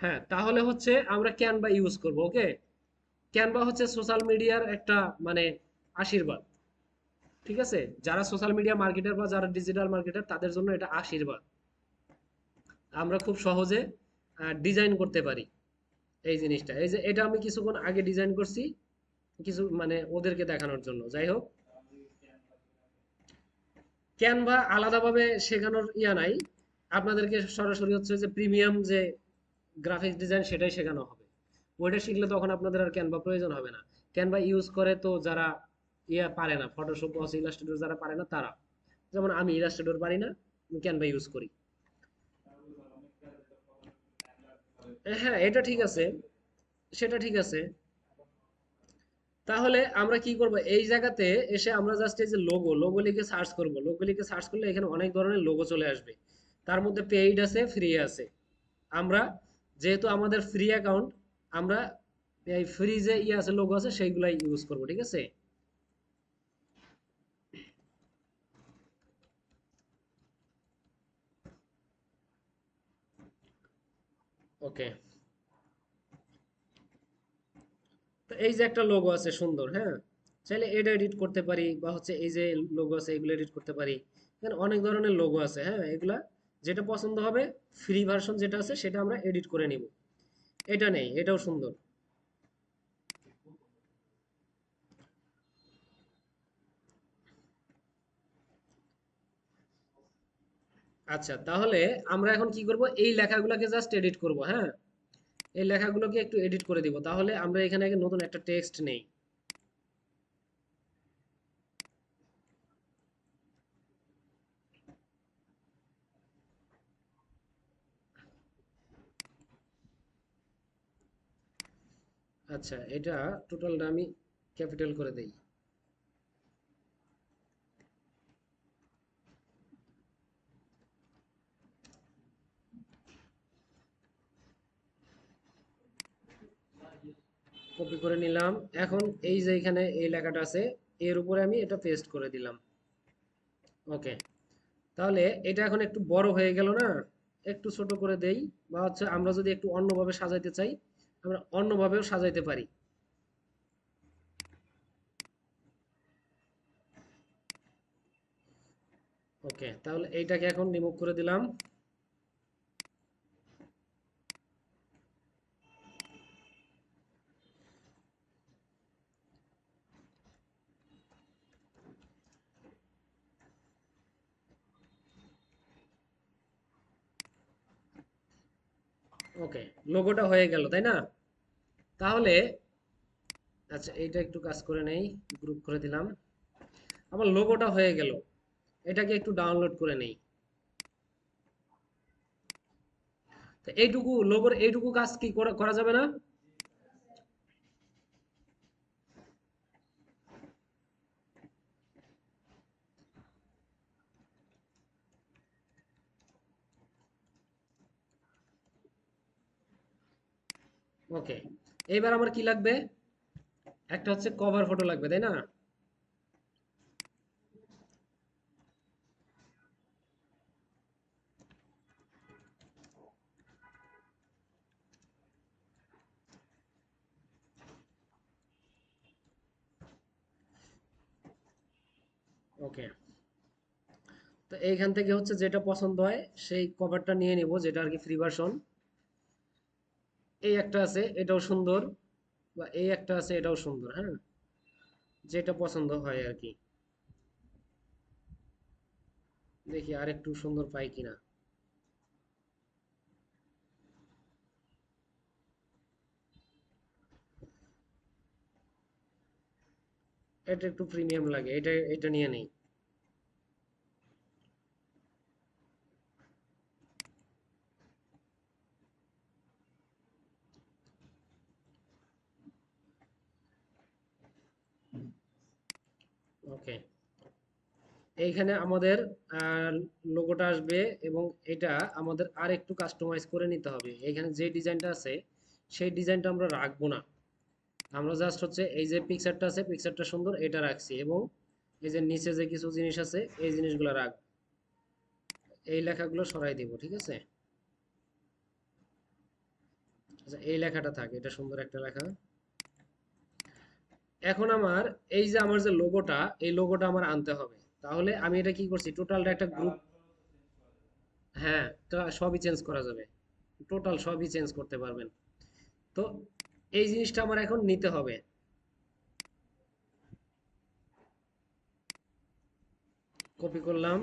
হ্যাঁ, তাহলে হচ্ছে আমরা ক্যানভা ইউজ করব, ওকে। ক্যানভা হচ্ছে সোশ্যাল মিডিয়ার একটা মানে আশীর্বাদ। ঠিক আছে? যারা সোশ্যাল মিডিয়া মার্কেটার বা যারা ডিজিটাল মার্কেটার তাদের জন্য এটা আশীর্বাদ। আমরা খুব সহজে ডিজাইন করতে পারি এই জিনিসটা। এই যে এটা আমি কিছুক্ষণ আগে ডিজাইন করছি, কিছু মানে ওদেরকে দেখানোর জন্য। যাই হোক, ক্যানভা আলাদাভাবে শেখানোর নাই, আপনাদেরকে সরাসরি হচ্ছে যে প্রিমিয়াম যে গ্রাফিক্স ডিজাইন সেটাই শেখানো হবে। ওইটা শিখলে তখন আপনাদের আর ক্যানভা প্রয়োজন হবে না। ক্যানভা ইউজ করে তো যারা পারে না, ফটোশপ অথবা ইলাস্ট্রেটর যারা পারে না তারা, যেমন আমি ইলাস্ট্রেটর পারি না, আমি ক্যানভা ইউজ করি। হ্যাঁ, এটা ঠিক আছে, সেটা ঠিক আছে। তাহলে আমরা কি করব, এই জায়গাতে এসে আমরা জাস্ট এই যে লোগো লোগো লিখে সার্চ করব। লোগো লিখে সার্চ করলে এখানে অনেক ধরনের লোগো চলে আসবে। তার মধ্যে পেইড আছে, ফ্রি আছে। আমরা যেহেতু আমাদের ফ্রি অ্যাকাউন্ট, আমরা এই ফ্রি যে আছে লোগো আছে সেইগুলাই ইউজ করব, ঠিক আছে। ওকে, তো এই যে একটা লোগো আছে সুন্দর, হ্যাঁ, চাইলে এটা এডিট করতে পারি, বা হচ্ছে এই যে লোগো আছে এগুলো এডিট করতে পারি। এখানে অনেক ধরনের লোগো আছে, হ্যাঁ, এগুলা যেটা পছন্দ হবে, ফ্রি ভার্সন যেটা আছে সেটা আমরা এডিট করে নিব। এটা নেই, এটাও সুন্দর। আচ্ছা, তাহলে আমরা এখন কি করব, এই লেখাগুলোকে জাস্ট এডিট করব, হ্যাঁ, এই লেখাগুলোকে একটু এডিট করে দিব। তাহলে আমরা এখানে নতুন একটা টেক্সট নেই। আচ্ছা, এটা টোটালটা আমি ক্যাপিটাল করে দেই। কপি করে নিলাম। এখন এই যে এখানে এই লেখাটা আছে, এর উপরে আমি এটা পেস্ট করে দিলাম। ওকে, তাহলে এটা এখন একটু বড় হয়ে গেল না, একটু ছোট করে দেই। বা হচ্ছে আমরা যদি একটু অন্যভাবে সাজাইতে চাই, আমরা অন্যভাবেও সাজাইতে পারি। ওকে, তাহলে এইটাকে এখন রিমুভ করে দিলাম। ওকে, লোগোটা হয়ে গেল, তাই না? তাহলে আচ্ছা, এইটা একটু কাজ করে নেই, গ্রুপ করে দিলাম। আমার লোগোটা হয়ে গেল, এটাকে একটু ডাউনলোড করে নেই। তো এইটুকু লোগোর এইটুকু কাজ কি করা করা যাবে না? ওকে, এইবার আমার কি লাগবে, একটা হচ্ছে কভার ফটো লাগবে, তাই না? ওকে, তো এইখান থেকে হচ্ছে যেটা পছন্দ হয় সেই কভারটা নিয়ে নিব, যেটা আর কি ফ্রি ভার্সন। এই একটা আছে, এটাও সুন্দর। বা এই একটা আছে, এটাও সুন্দর, হ্যাঁ, যেটা পছন্দ হয় আর কি। দেখি আর একটু সুন্দর পাই কিনা। এটা একটু প্রিমিয়াম লাগে, এটা এটা নিয়ে নেই। ওকে, এইখানে আমাদের লোগোটা আসবে, এবং এটা আমাদের আর একটু কাস্টমাইজ করে নিতে হবে। এইখানে যে ডিজাইনটা আছে সেই ডিজাইনটা আমরা রাখবো না। আমরা জাস্ট হচ্ছে এই যে পিকচারটা আছে, পিকচারটা সুন্দর, এটা রাখছি, এবং এই যে নিচে যে কিছু জিনিস আছে এই জিনিসগুলো রাখবো। এই লেখাগুলো সরাই দিব, ঠিক আছে। আচ্ছা, এই লেখাটা থাকে, এটা সুন্দর একটা লেখা। এখন আমার এই যে আমার যে লোগোটা, এই লোগোটা আমার আনতে হবে। তাহলে আমি এটা কি করছি, টোটালটা একটা গ্রুপ। হ্যাঁ, তো সবই চেঞ্জ করা যাবে, টোটাল সবই চেঞ্জ করতে পারবেন। তো এই জিনিসটা আমার এখন নিতে হবে। কপি করলাম,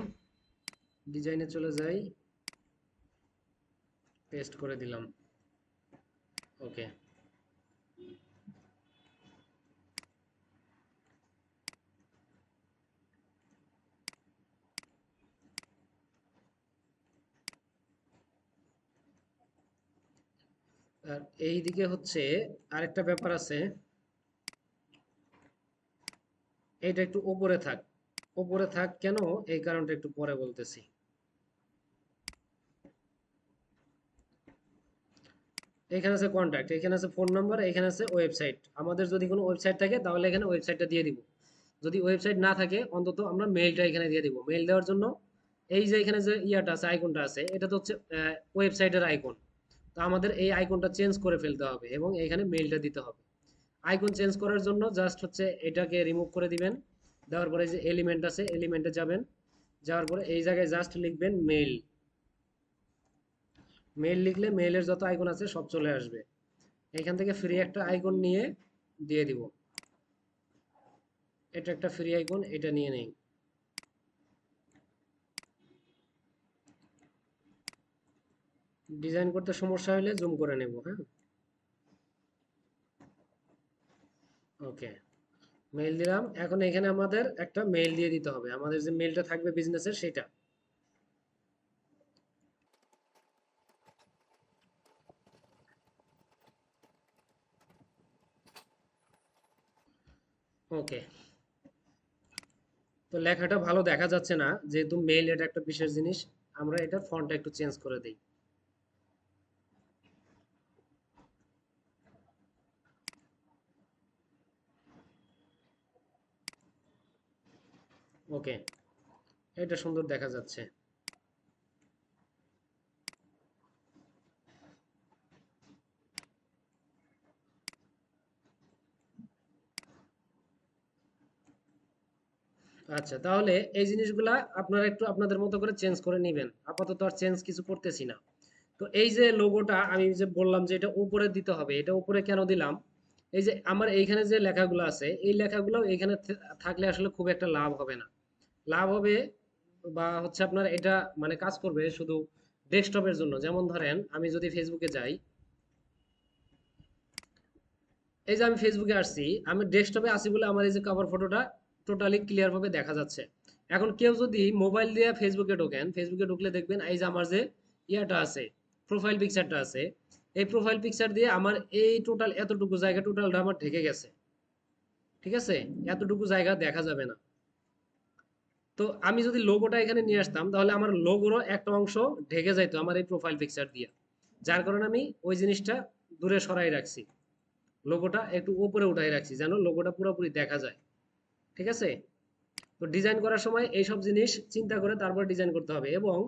ডিজাইনে চলে যাই, পেস্ট করে দিলাম। ওকে। আর এই দিকে হচ্ছে আরেকটা ব্যাপার আছে, এটা একটু উপরে থাক। উপরে থাক কেন, এই কারণটা একটু পরে বলতেছি। এখানে আছে কন্ট্যাক্ট, এখানে আছে ফোন নাম্বার, এখানে আছে ওয়েবসাইট। আমাদের যদি কোনো ওয়েবসাইট থাকে তাহলে এখানে ওয়েবসাইটটা দিয়ে দিব। যদি ওয়েবসাইট না থাকে অন্তত আমরা মেইলটা এখানে দিয়ে দিব। মেইল দেওয়ার জন্য এই যে এখানে যে ইয়াটা আছে, আইকনটা আছে, এটা তো হচ্ছে ওয়েবসাইটের আইকন। তো আমাদের এই আইকনটা চেঞ্জ করে ফেলতে হবে এবং এখানে মেইলটা দিতে হবে। আইকন চেঞ্জ করার জন্য জাস্ট হচ্ছে এটাকে রিমুভ করে দিবেন। দেওয়ার পরে যে এলিমেন্ট আছে, এলিমেন্টে যাবেন। যাওয়ার পরে এই জায়গায় জাস্ট লিখবেন মেইল। মেইল লিখলে মেইলের যত আইকন আছে সব চলে আসবে। এখান থেকে ফ্রি একটা আইকন নিয়ে দিয়ে দিব। এটা একটা ফ্রি আইকন, এটা নিয়ে নেই। ডিজাইন করতে সমস্যা হলে জুম করে নেব, হ্যাঁ। ওকে, মেইল দিলাম। এখন এখানে আমাদের একটা মেইল দিয়ে দিতে হবে, আমাদের যে মেইলটা থাকবে বিজনেসের সেটা। ওকে, তো লেখাটা ভালো দেখা যাচ্ছে না, যেহেতু মেইল এটা একটা বিশেষ জিনিস। আমরা এটা ফন্টটা একটু চেঞ্জ করে দিই। ওকে, এটা সুন্দর দেখা যাচ্ছে। আচ্ছা, তাহলে এই জিনিসগুলা আপনারা একটু আপনাদের মতো করে চেঞ্জ করে নেবেন। আপাতত আর চেঞ্জ কিছু করতেছি না। তো এই যে লোগোটা আমি যে বললাম যে এটা উপরে দিতে হবে, এটা উপরে কেন দিলাম? এই যে আমার এইখানে যে লেখাগুলো আছে, এই লেখাগুলো এইখানে থাকলে আসলে খুব একটা লাভ হবে না। লাভ হবে বা হচ্ছে আপনার এটা মানে কাজ করবে শুধু ডেস্কটপের জন্য। যেমন ধরেন আমি যদি ফেসবুকে যাই, এই যে আমি ফেসবুকে আসছি, আমি ডেস্কটপে আসি বলে আমার এই যে কভার ফটোটা টোটালি ক্লিয়ার ভাবে দেখা যাচ্ছে। এখন কেউ যদি মোবাইল দিয়ে ফেসবুকে ঢোকেন, ফেসবুকে ঢুকলে দেখবেন এই যে আমার যে ইয়াটা আছে, প্রোফাইল পিকচারটা আছে, এই প্রোফাইল পিকচার দিয়ে আমার এই টোটাল এতটুকু জায়গা টোটালটা আমার ঢেকে গেছে। ঠিক আছে, এতটুকু জায়গা দেখা যাবে না। তো আমি যদি লোগোটা এখানে নিয়ে আসতাম তাহলে আমার লোগোরও একটা অংশ ঢেকে যাইতো আমার এই প্রোফাইল পিকচার দিয়ে। যার কারণে আমি ওই জিনিসটা দূরে সরাই রাখছি, লোগোটা একটু উপরে উঠাই রাখছি যেন লোগোটা পুরোপুরি দেখা যায়। ঠিক আছে, তো ডিজাইন করার সময় এইসব জিনিস চিন্তা করে তারপর ডিজাইন করতে হবে। এবং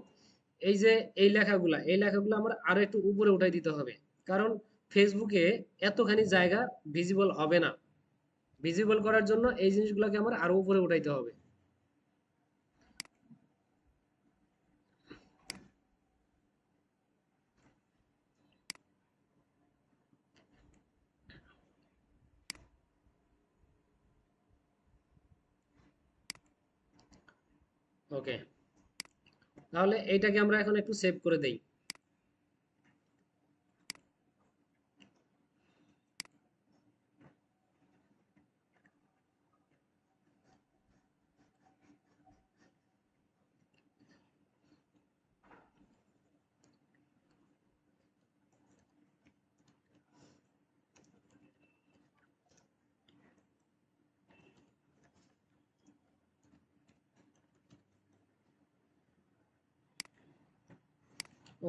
এই যে এই লেখাগুলো আমার আরো একটু উপরে উঠাই দিতে হবে, কারণ ফেসবুকে এতখানি জায়গা ভিজিবল হবে না। ভিজিবল করার জন্য এই জিনিসগুলোকে আমার আরো উপরে উঠাইতে হবে। ওকে, তাহলে এইটাকে আমরা এখন একটু সেভ করে দেই।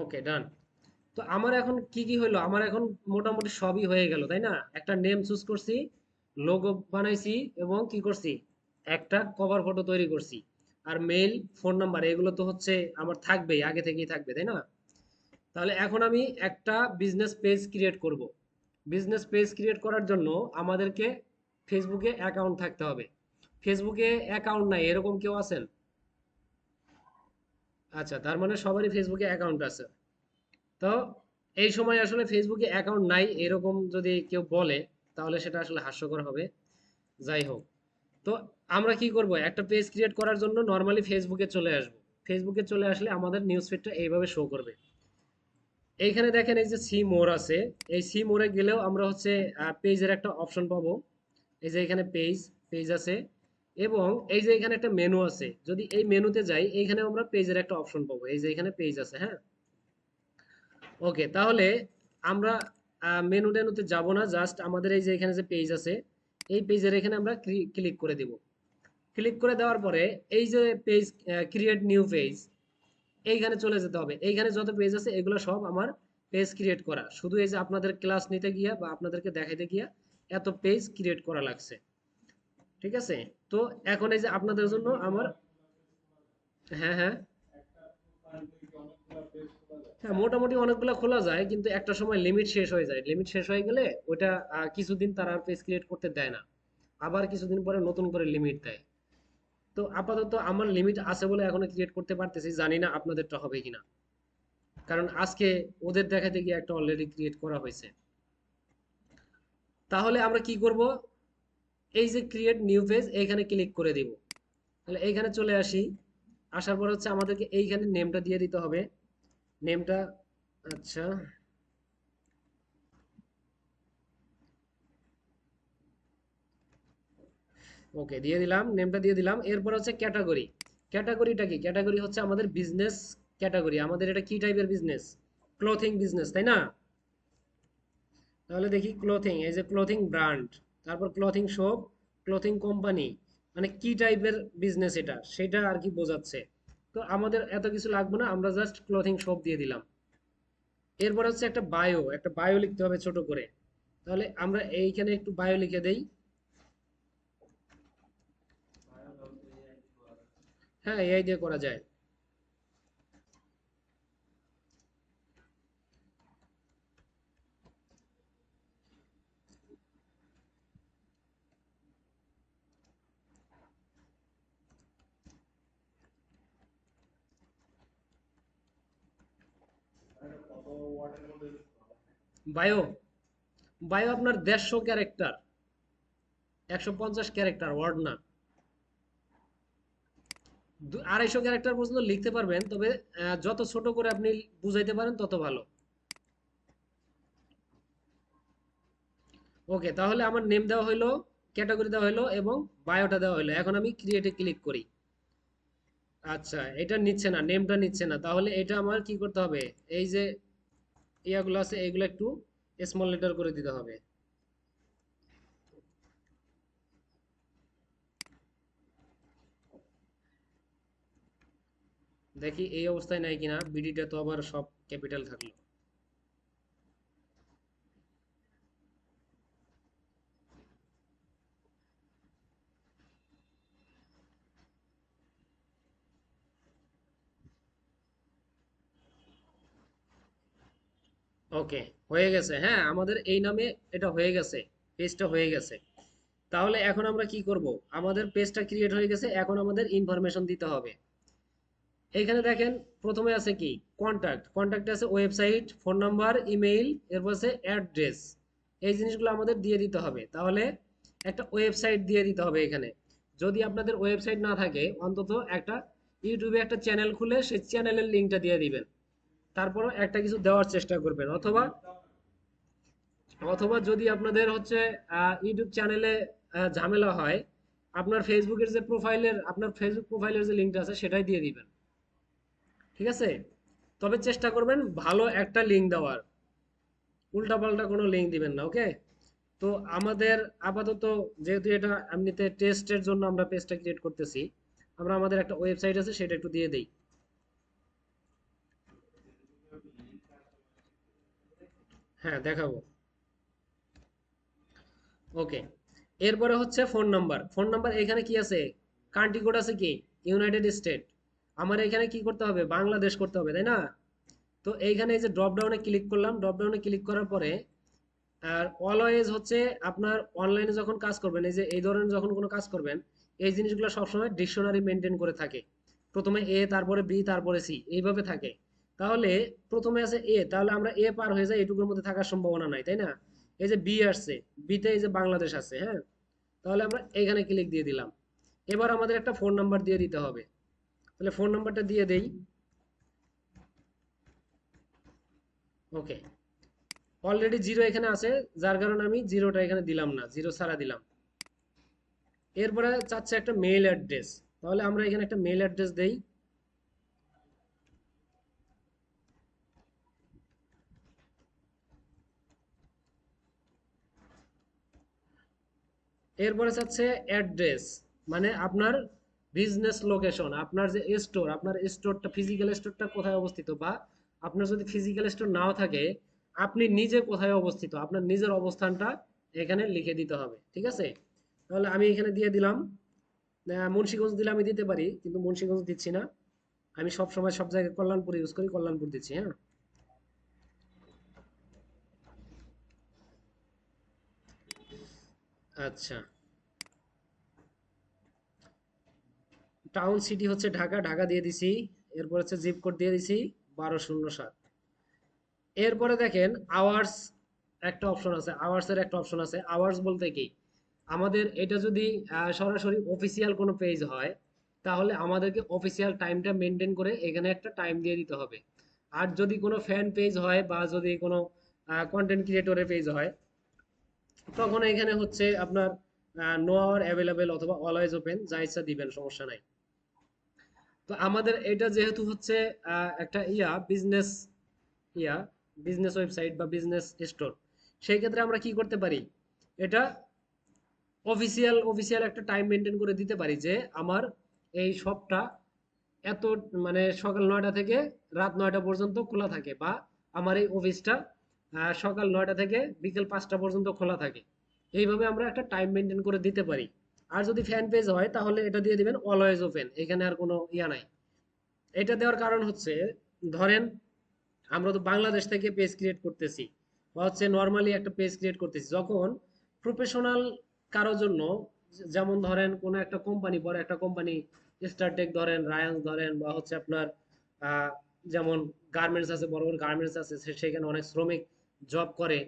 ওকে, ডান। তো আমার এখন কি কি হইলো, আমার এখন মোটামুটি সবই হয়ে গেল, তাই না? একটা নেম চুজ করছি, লোগো বানাইছি, এবং কি করছি, একটা কভার ফটো তৈরি করছি। আর মেইল, ফোন নাম্বার এগুলো তো হচ্ছে আমার থাকবেই, আগে থেকেই থাকবে, তাই না? তাহলে এখন আমি একটা বিজনেস পেজ ক্রিয়েট করব। বিজনেস পেজ ক্রিয়েট করার জন্য আমাদেরকে ফেসবুকে অ্যাকাউন্ট থাকতে হবে। ফেসবুকে অ্যাকাউন্ট নাই এরকম কেউ আছেন? আচ্ছা, তার মানে সবারই ফেসবুকে অ্যাকাউন্ট আছে। তো এই সময় আসলে ফেসবুকে অ্যাকাউন্ট নাই এরকম যদি কেউ বলে, তাহলে সেটা আসলে হাস্যকর হবে। যাই হোক, তো আমরা কি করব, একটা পেজ ক্রিয়েট করার জন্য নর্মালি ফেসবুকে চলে আসব। ফেসবুকে চলে আসলে আমাদের নিউজ ফিডটা এইভাবে শো করবে। এইখানে দেখেন এই যে সি মোর আছে, এই সি মোরে গেলেও আমরা হচ্ছে পেজের একটা অপশন পাবো। এই যে এখানে পেজ, পেজ আছে, এবং এই যে এখানে একটা মেনু আছে। যদি এই মেনুতে যাই, এইখানে আমরা পেজের একটা অপশন পাবো। এই যে এখানে পেজ আছে, হ্যাঁ। ওকে, তাহলে আমরা মেনু টেনুতে যাব না, জাস্ট আমাদের এই যে এখানে যে পেজ আছে, এই পেজের এখানে আমরা ক্লিক করে দিব। ক্লিক করে দেওয়ার পরে এই যে পেজ, ক্রিয়েট নিউ পেজ, এইখানে চলে যেতে হবে। এইখানে যত পেজ আছে এগুলো সব আমার পেজ ক্রিয়েট করা, শুধু এই যে আপনাদের ক্লাস নিতে গিয়া বা আপনাদেরকে দেখাইতে গিয়া এত পেজ ক্রিয়েট করা লাগছে। ঠিক আছে, তো এখন এই যে আপনাদের জন্য আমার, হ্যাঁ হ্যাঁ, হ্যাঁ মোটামুটি অনেকগুলো খোলা যায়, কিন্তু একটা সময় লিমিট শেষ হয়ে যায়। লিমিট শেষ হয়ে গেলে ওইটা কিছুদিন তারা আর পেজ ক্রিয়েট করতে দেয় না, আবার কিছুদিন পরে নতুন করে লিমিট দেয়। তো আপাতত আমার লিমিট আছে বলে এখনো ক্রিয়েট করতে পারতেছি, জানি না আপনাদেরটা হবে কিনা, কারণ আজকে ওদের দেখাতে গিয়ে একটা অলরেডি ক্রিয়েট করা হয়েছে। তাহলে আমরা কি করব, এই যে ক্রিয়েট নিউ পেজ এইখানে ক্লিক করে দিব। তাহলে এইখানে চলে আসি, আসার পর হচ্ছে আমাদেরকে এইখানে নেমটা দিয়ে দিতে হবে। নেমটা, আচ্ছা, ওকে দিয়ে দিলাম, নেমটা দিয়ে দিলাম। এরপর হচ্ছে ক্যাটাগরি। ক্যাটাগরিটা কি, ক্যাটাগরি হচ্ছে আমাদের বিজনেস ক্যাটাগরি। আমাদের এটা কি টাইপের বিজনেস, ক্লোথিং বিজনেস, তাই না? তাহলে দেখি ক্লোথিং, এই যে ক্লোথিং ব্র্যান্ড, তারপর ক্লোথিং শপ, ক্লোথিং কোম্পানি, মানে কি টাইপের বিজনেস এটা সেটা আর কি বোঝাচ্ছে। তো আমাদের এত কিছু লাগবে না, আমরা জাস্ট ক্লোথিং শপ দিয়ে দিলাম। এরপর হচ্ছে একটা বায়ো, একটা বায়ো লিখতে হবে ছোট করে। তাহলে আমরা এইখানে একটু বায়ো লিখে দেই। হ্যাঁ, এআই দিয়ে করা যায়। বায়ো, বায়ো আপনার 150 ক্যারেক্টার, 150 ক্যারেক্টার ওয়ার্ড না, 250 ক্যারেক্টার পর্যন্ত লিখতে পারবেন, তবে যত ছোট করে আপনি বুঝাইতে পারেন তত ভালো। ওকে, তাহলে আমার নেম দেওয়া হলো, ক্যাটাগরি দেওয়া হলো, এবং বায়োটা দেওয়া হলো। এখন আমি ক্রিয়েটে ক্লিক করি। আচ্ছা, এটা নিচ্ছে না, নেমটা নিচ্ছে না, তাহলে এটা আমার কি করতে হবে, এই যে ইয়াগুলো আছে এগুলো একটু স্মল লেটার করে দিতে হবে। দেখি এই অবস্থায় নাই কিনা, বিডিটা তো আবার সব ক্যাপিটাল থাকলো। ওকে, হয়ে গেছে, হ্যাঁ আমাদের এই নামে এটা হয়ে গেছে, পেজটা হয়ে গেছে। তাহলে এখন আমরা কি করব, আমাদের পেজটা ক্রিয়েট হয়ে গেছে, এখন আমাদের ইনফরমেশন দিতে হবে। এইখানে দেখেন প্রথমে আছে কি, কন্ট্যাক্ট, কন্ট্যাক্টে আছে ওয়েবসাইট, ফোন নাম্বার, ইমেইল, এরপর আছে অ্যাড্রেস। এই জিনিসগুলো আমাদের দিয়ে দিতে হবে। তাহলে একটা ওয়েবসাইট দিয়ে দিতে হবে এখানে। যদি আপনাদের ওয়েবসাইট না থাকে, অন্তত একটা ইউটিউবে একটা চ্যানেল খুলে সেই চ্যানেলের লিঙ্কটা দিয়ে দিবেন। তারপরও একটা কিছু দেওয়ার চেষ্টা করবেন, অথবা অথবা যদি আপনাদের হচ্ছে ইউটিউব চ্যানেলে ঝামেলা হয়, আপনার ফেসবুকের যে প্রোফাইলের, আপনার ফেসবুক প্রোফাইলের যে লিঙ্কটা আছে সেটাই দিয়ে দিবেন। ঠিক আছে, তবে চেষ্টা করবেন ভালো একটা লিঙ্ক দেওয়ার, উল্টাপাল্টা কোনো লিঙ্ক দিবেন না। ওকে, তো আমাদের আপাতত, যেহেতু এটা এমনিতে টেস্টের জন্য আমরা পেজটা ক্রিয়েট করতেছি, আমরা আমাদের একটা ওয়েবসাইট আছে সেটা একটু দিয়ে দেই। হ্যাঁ দেখাবো। ওকে, এরপরে হচ্ছে ফোন নাম্বার। ফোন নাম্বার এখানে কি আছে, কান্ট্রি কোড আছে কি, ইউনাইটেড স্টেট। আমার এখানে কি করতে হবে, বাংলাদেশ করতে হবে, তাই না? তো এইখানে এই যে ড্রপ ডাউনে ক্লিক করলাম, ড্রপ ডাউনে ক্লিক করার পরে আর অলওয়েজ হচ্ছে আপনার অনলাইনে যখন কাজ করবেন, এই যে এই ধরনের যখন কোনো কাজ করবেন, এই জিনিসগুলো সবসময় ডিকশনারি মেনটেন করে থাকে। প্রথমে এ, তারপরে বি, তারপরে সি, এইভাবে থাকে। তাহলে প্রথমে আছে এ, তাহলে আমরা এ পার হয়ে যাই, এটুকুর মধ্যে থাকার সম্ভাবনা নাই, তাই না? এই যে বি আসছে, বিতে এই যে বাংলাদেশ আছে, হ্যাঁ, তাহলে আমরা এখানে ক্লিক দিয়ে দিলাম। এবার আমাদের একটা ফোন নাম্বার দিয়ে দিতে হবে, তাহলে ফোন নাম্বারটা দিয়ে দেই। ওকে, অলরেডি জিরো এখানে আছে, যার কারণে আমি জিরোটা এখানে দিলাম না, জিরো ছাড়া দিলাম। এরপরে চাচ্ছে একটা মেইল অ্যাড্রেস, তাহলে আমরা এখানে একটা মেইল অ্যাড্রেস দেই। এরপরে চাচ্ছে অ্যাড্রেস, মানে আপনার বিজনেস লোকেশন, আপনার যে স্টোর, আপনার স্টোরটা, ফিজিক্যাল স্টোরটা কোথায় অবস্থিত, বা আপনার যদি ফিজিক্যাল স্টোর নাও থাকে, আপনি নিজে কোথায় অবস্থিত, আপনার নিজের অবস্থানটা এখানে লিখে দিতে হবে, ঠিক আছে? তাহলে আমি এখানে দিয়ে দিলাম মুন্সিগঞ্জ, দিলে আমি দিতে পারি, কিন্তু মুন্সিগঞ্জ দিচ্ছি না, আমি সব সময় সব জায়গায় কল্যাণপুর ইউজ করি, কল্যাণপুর দিচ্ছি, হ্যাঁ। আচ্ছা, টাউন সিটি হচ্ছে ঢাকা, ঢাকা দিয়ে দিছি। এরপর হচ্ছে জিপ কোড দিয়ে দিছি 1207। এরপরে দেখেন আওয়ার্স, একটা অপশন আছে, আওয়ার্স এর একটা অপশন আছে। আওয়ার্স বলতে কি, আমাদের এটা যদি সরাসরি অফিসিয়াল কোনো পেজ হয়, তাহলে আমাদেরকে অফিসিয়াল টাইমটা মেনটেন করে এখানে একটা টাইম দিয়ে দিতে হবে। আর যদি কোনো ফ্যান পেজ হয়, বা যদি কোনো কন্টেন্ট ক্রিয়েটরের পেজ হয়, তখন এখানে হচ্ছে আপনার নো আওয়ার অ্যাভেলেবেল অথবা অলওয়েজ ওপেন, যা ইচ্ছা দিবেন, সমস্যা নাই। তো আমাদের এটা যেহেতু হচ্ছে একটা বিজনেস, ইয়া বিজনেস ওয়েবসাইট বা বিজনেস স্টোর, সেই ক্ষেত্রে আমরা কি করতে পারি, এটা অফিসিয়াল অফিসিয়াল একটা টাইম মেনটেন করে দিতে পারি, যে আমার এই শপটা এত, মানে সকাল 9টা থেকে রাত 9টা পর্যন্ত খোলা থাকে, বা আমার এই অফিসটা সকাল 9টা থেকে বিকেল 5টা পর্যন্ত খোলা থাকে। এইভাবে আমরা একটা টাইম মেনটেন করে দিতে পারি। আর যদি ফ্যান পেজ হয়, তাহলে এটা দিয়ে দিবেন অলওয়েজ ওপেন, এখানে আর কোনো নাই। এটা দেওয়ার কারণ হচ্ছে, ধরেন আমরা তো বাংলাদেশ থেকে পেজ ক্রিয়েট করতেছি, বা হচ্ছে নর্মালি একটা পেজ ক্রিয়েট করতেছি, যখন প্রফেশনাল কারোর জন্য, যেমন ধরেন কোনো একটা কোম্পানি, বড় একটা কোম্পানি, স্টারটেক ধরেন, রায়ান্স ধরেন, বা হচ্ছে আপনার আহ, যেমন গার্মেন্টস আছে, বড় বড় গার্মেন্টস আছে, সেখানে অনেক শ্রমিক জব করে।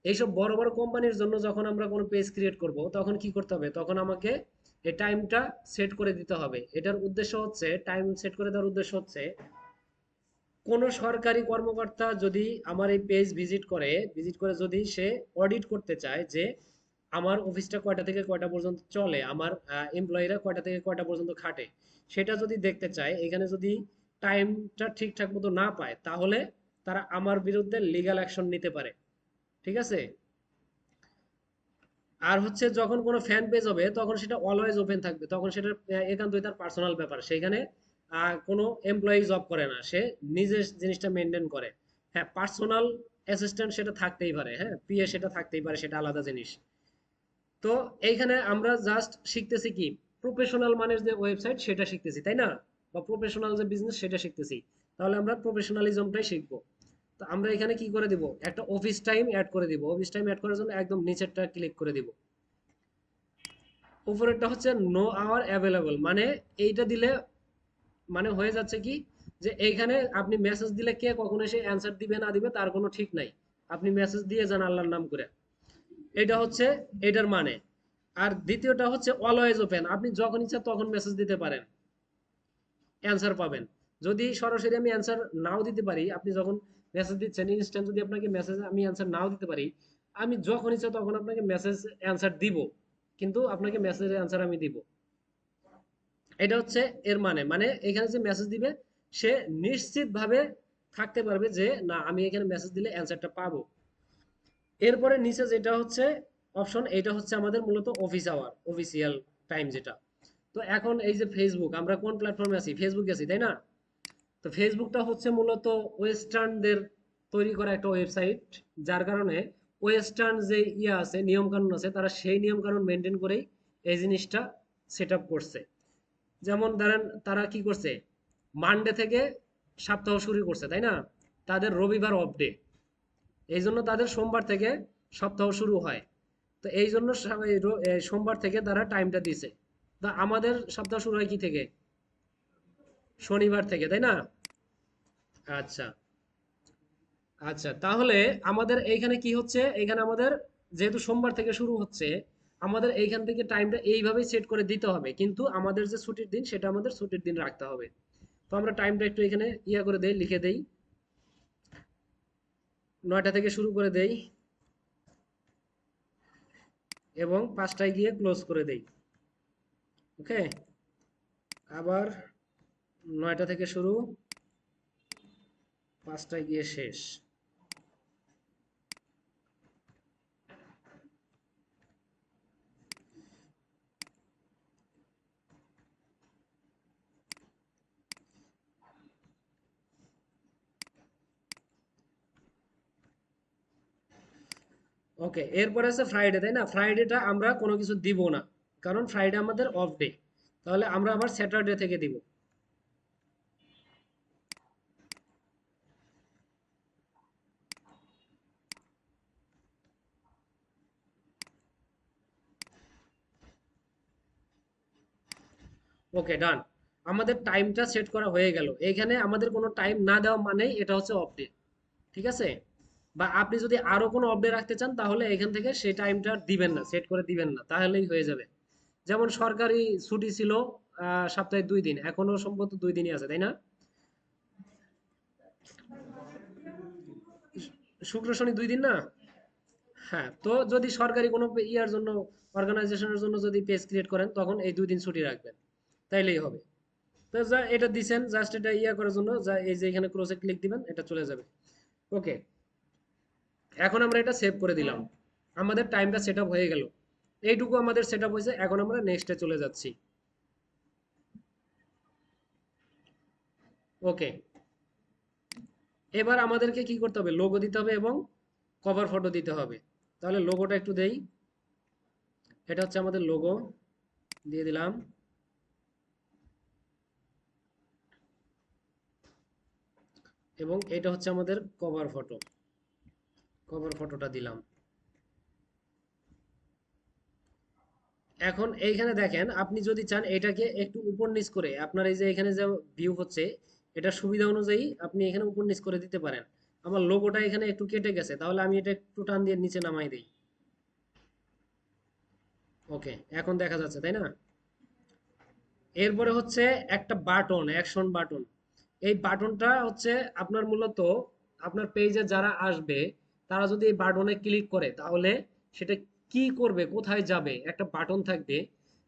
এইসব বড় বড় কোম্পানির জন্য যখন আমরা কোনো পেজ ক্রিয়েট করব, তখন কি করতে হবে, তখন আমাকে এই টাইমটা সেট করে দিতে হবে। এটার উদ্দেশ্য হচ্ছে, টাইম সেট করে দেওয়ার উদ্দেশ্য হচ্ছে, কোনো সরকারি কর্মকর্তা যদি আমার এই পেজ ভিজিট করে যদি সে অডিট করতে চায়, যে আমার অফিসটা কয়টা থেকে কয়টা পর্যন্ত চলে, আমার এমপ্লয়িরা কয়টা থেকে কয়টা পর্যন্ত খাটে, সেটা যদি দেখতে চায়, এখানে যদি টাইমটা ঠিকঠাক মতো না পায়, তাহলে তারা আমার বিরুদ্ধে লিগ্যাল অ্যাকশন নিতে পারে, ঠিক আছে? আর হচ্ছে যখন কোনো ফ্যান পেজ হবে, তখন সেটা অলওয়েজ ওপেন থাকবে, তখন সেটা একান্তই তার পার্সোনাল ব্যাপার, সেখানে কোনো এমপ্লয়ি জব করে না, সে নিজের জিনিসটা মেনটেন করে। হ্যাঁ, পার্সোনাল অ্যাসিস্ট্যান্ট সেটা থাকতেই পারে, হ্যাঁ, পিএ সেটা থাকতেই পারে, সেটা আলাদা জিনিস। তো এইখানে আমরা জাস্ট শিখতেছি কি, প্রফেশনাল মানের যে ওয়েবসাইট সেটা শিখতেছি, তাই না? বা প্রফেশনাল যে বিজনেস সেটা শিখতেছি, তাহলে আমরা প্রফেশনালিজমটাই শিখবো। তো আমরা এখানে কি করে দিব, একটা অফিস টাইম অ্যাড করে দিব, অফিস টাইম অ্যাড করার জন্য একদম নিচেরটা ক্লিক করে দিব। উপরেরটা হচ্ছে নো আওয়ার অ্যাভেলেবল, মানে এইটা দিলে মানে হয়ে যাচ্ছে কি, যে এইখানে আপনি মেসেজ দিলে কে কখন এসে অ্যান্সার দিবে না দিবে তার কোনো ঠিক নাই, আপনি মেসেজ দিয়ে যান আল্লাহর নাম করে। এটা হচ্ছে এটার মানে। আর দ্বিতীয়টা হচ্ছে অলওয়েজ ওপেন, আপনি যখন ইচ্ছা তখন মেসেজ দিতে পারেন, অ্যান্সার পাবেন। যদি সরাসরি আমি অ্যান্সার নাও দিতে পারি, আপনি যখন মেসেজ দিচ্ছেন ইনস্ট্যান্ট, যদি আপনাকে মেসেজ আমি অ্যান্সার নাও দিতে পারি, আমি যখন ইচ্ছা তখন আপনাকে মেসেজ অ্যান্সার দিব, কিন্তু আপনাকে মেসেজের অ্যান্সার আমি দিব। এটা হচ্ছে এর মানে, মানে এখানে যে মেসেজ দিবে, সে নিশ্চিতভাবে থাকতে পারবে যে না, আমি এখানে মেসেজ দিলে অ্যান্সারটা পাবো। এরপরে নিচে যেটা হচ্ছে অপশন, এটা হচ্ছে আমাদের মূলত অফিস আওয়ার, অফিসিয়াল টাইম যেটা। তো এখন এই যে ফেসবুক, আমরা কোন প্ল্যাটফর্মে আছি, ফেসবুকে আছি, তাই না? তো ফেসবুকটা হচ্ছে মূলত ওয়েস্টার্নদের তৈরি করা একটা ওয়েবসাইট, যার কারণে ওয়েস্টার্ন যে আছে, নিয়ম কানুন আছে, তারা সেই নিয়ম কানুন মেনটেন করেই এই জিনিসটা সেট আপ করছে। যেমন ধরেন তারা কি করছে, মানডে থেকে সপ্তাহ শুরু করছে, তাই না? তাদের রবিবার অফ ডে, এই জন্য তাদের সোমবার থেকে সপ্তাহ শুরু হয়। তো এই জন্য সোমবার থেকে তারা টাইমটা দিছে। তা আমাদের সপ্তাহ শুরু হয় কি থেকে, শনিবার থেকে, তাই না? আচ্ছা আচ্ছা, তাহলে আমাদের এইখানে কি হচ্ছে, এখানে আমাদের যেহেতু সোমবার থেকে শুরু হচ্ছে, আমাদের এইখান থেকে টাইমটা এইভাবেই সেট করে দিতে হবে, কিন্তু আমাদের যে ছুটির দিন সেটা আমাদের ছুটির দিন রাখতে হবে। তো আমরা টাইমটা একটু এখানে ইয়া করে দেই, লিখে দেই, 9টা থেকে শুরু করে দেই এবং 5টায় গিয়ে ক্লোজ করে দেই। ওকে, আবার 9টা থেকে শুরু, 5টায় গিয়ে শেষ। ওকে, এরপরে আছে ফ্রাইডে, তাই না? ফ্রাইডেটা আমরা কোনো কিছু দিব না, কারণ ফ্রাইডে আমাদের অফ ডে। তাহলে আমরা আবার স্যাটারডে থেকে দিব। ওকে, ডান। আমাদের টাইমটা সেট করা হয়ে গেল। এইখানে আমাদের কোনো টাইম না দেওয়া মানেই এটা হচ্ছে অফ ডে। ঠিক আছে? বা আপনি যদি আরো কোনো অফ ডে রাখতে চান তাহলে এখান থেকে সেই টাইমটা দিবেন না, সেট করে দিবেন না, তাহলেই হয়ে যাবে। যেমন সরকারি ছুটি ছিল সপ্তাহে 2 দিন, এখনো সম্ভবত 2 দিনই আছে, তাই না? শুক্র শনি 2 দিন না? হ্যাঁ, তো যদি সরকারি কোনো ইয়ার জন্য, অর্গানাইজেশনের জন্য যদি পেজ ক্রিয়েট করেন তখন এই 2 দিন ছুটি রাখবেন, তাইলেই হবে। তো যা এটা দিছেন জাস্ট এটা ইয়া করার জন্য, যা এই যে এখানে ক্রসে ক্লিক দিবেন এটা চলে যাবে। ওকে, এখন আমরা এটা সেভ করে দিলাম, আমাদের টাইমটা সেট আপ হয়ে গেল। এইটুকু আমাদের সেট আপ হয়েছে, এখন আমরা নেক্সটে চলে যাচ্ছি। ওকে, এবার আমাদেরকে কি করতে হবে, লোগো দিতে হবে এবং কভার ফটো দিতে হবে। তাহলে লোগোটা একটু দেই, এটা হচ্ছে আমাদের লোগো, দিয়ে দিলাম। এবং এটা হচ্ছে আমাদের কভার ফটো, কভার ফটোটা দিলাম। এখন এইখানে দেখেন, আপনি যদি চান এটাকে একটু উপর নিচ করে, আপনার এই যে এখানে যে ভিউ হচ্ছে, এটা সুবিধা অনুযায়ী আপনি এখানে উপর নিচ করে দিতে পারেন। আমার লোগোটা এখানে একটু কেটে গেছে, তাহলে আমি এটা একটু টান দিয়ে নিচে নামাই দিই। ওকে, এখন দেখা যাচ্ছে, তাই না? এরপরে হচ্ছে একটা বাটন, অ্যাকশন বাটন। এই বাটনটা হচ্ছে আপনার মূলত আপনার পেজে যারা আসবে তারা যদি এই বাটনে ক্লিক করে তাহলে সেটা কি করবে, কোথায় যাবে, একটা বাটন থাকবে।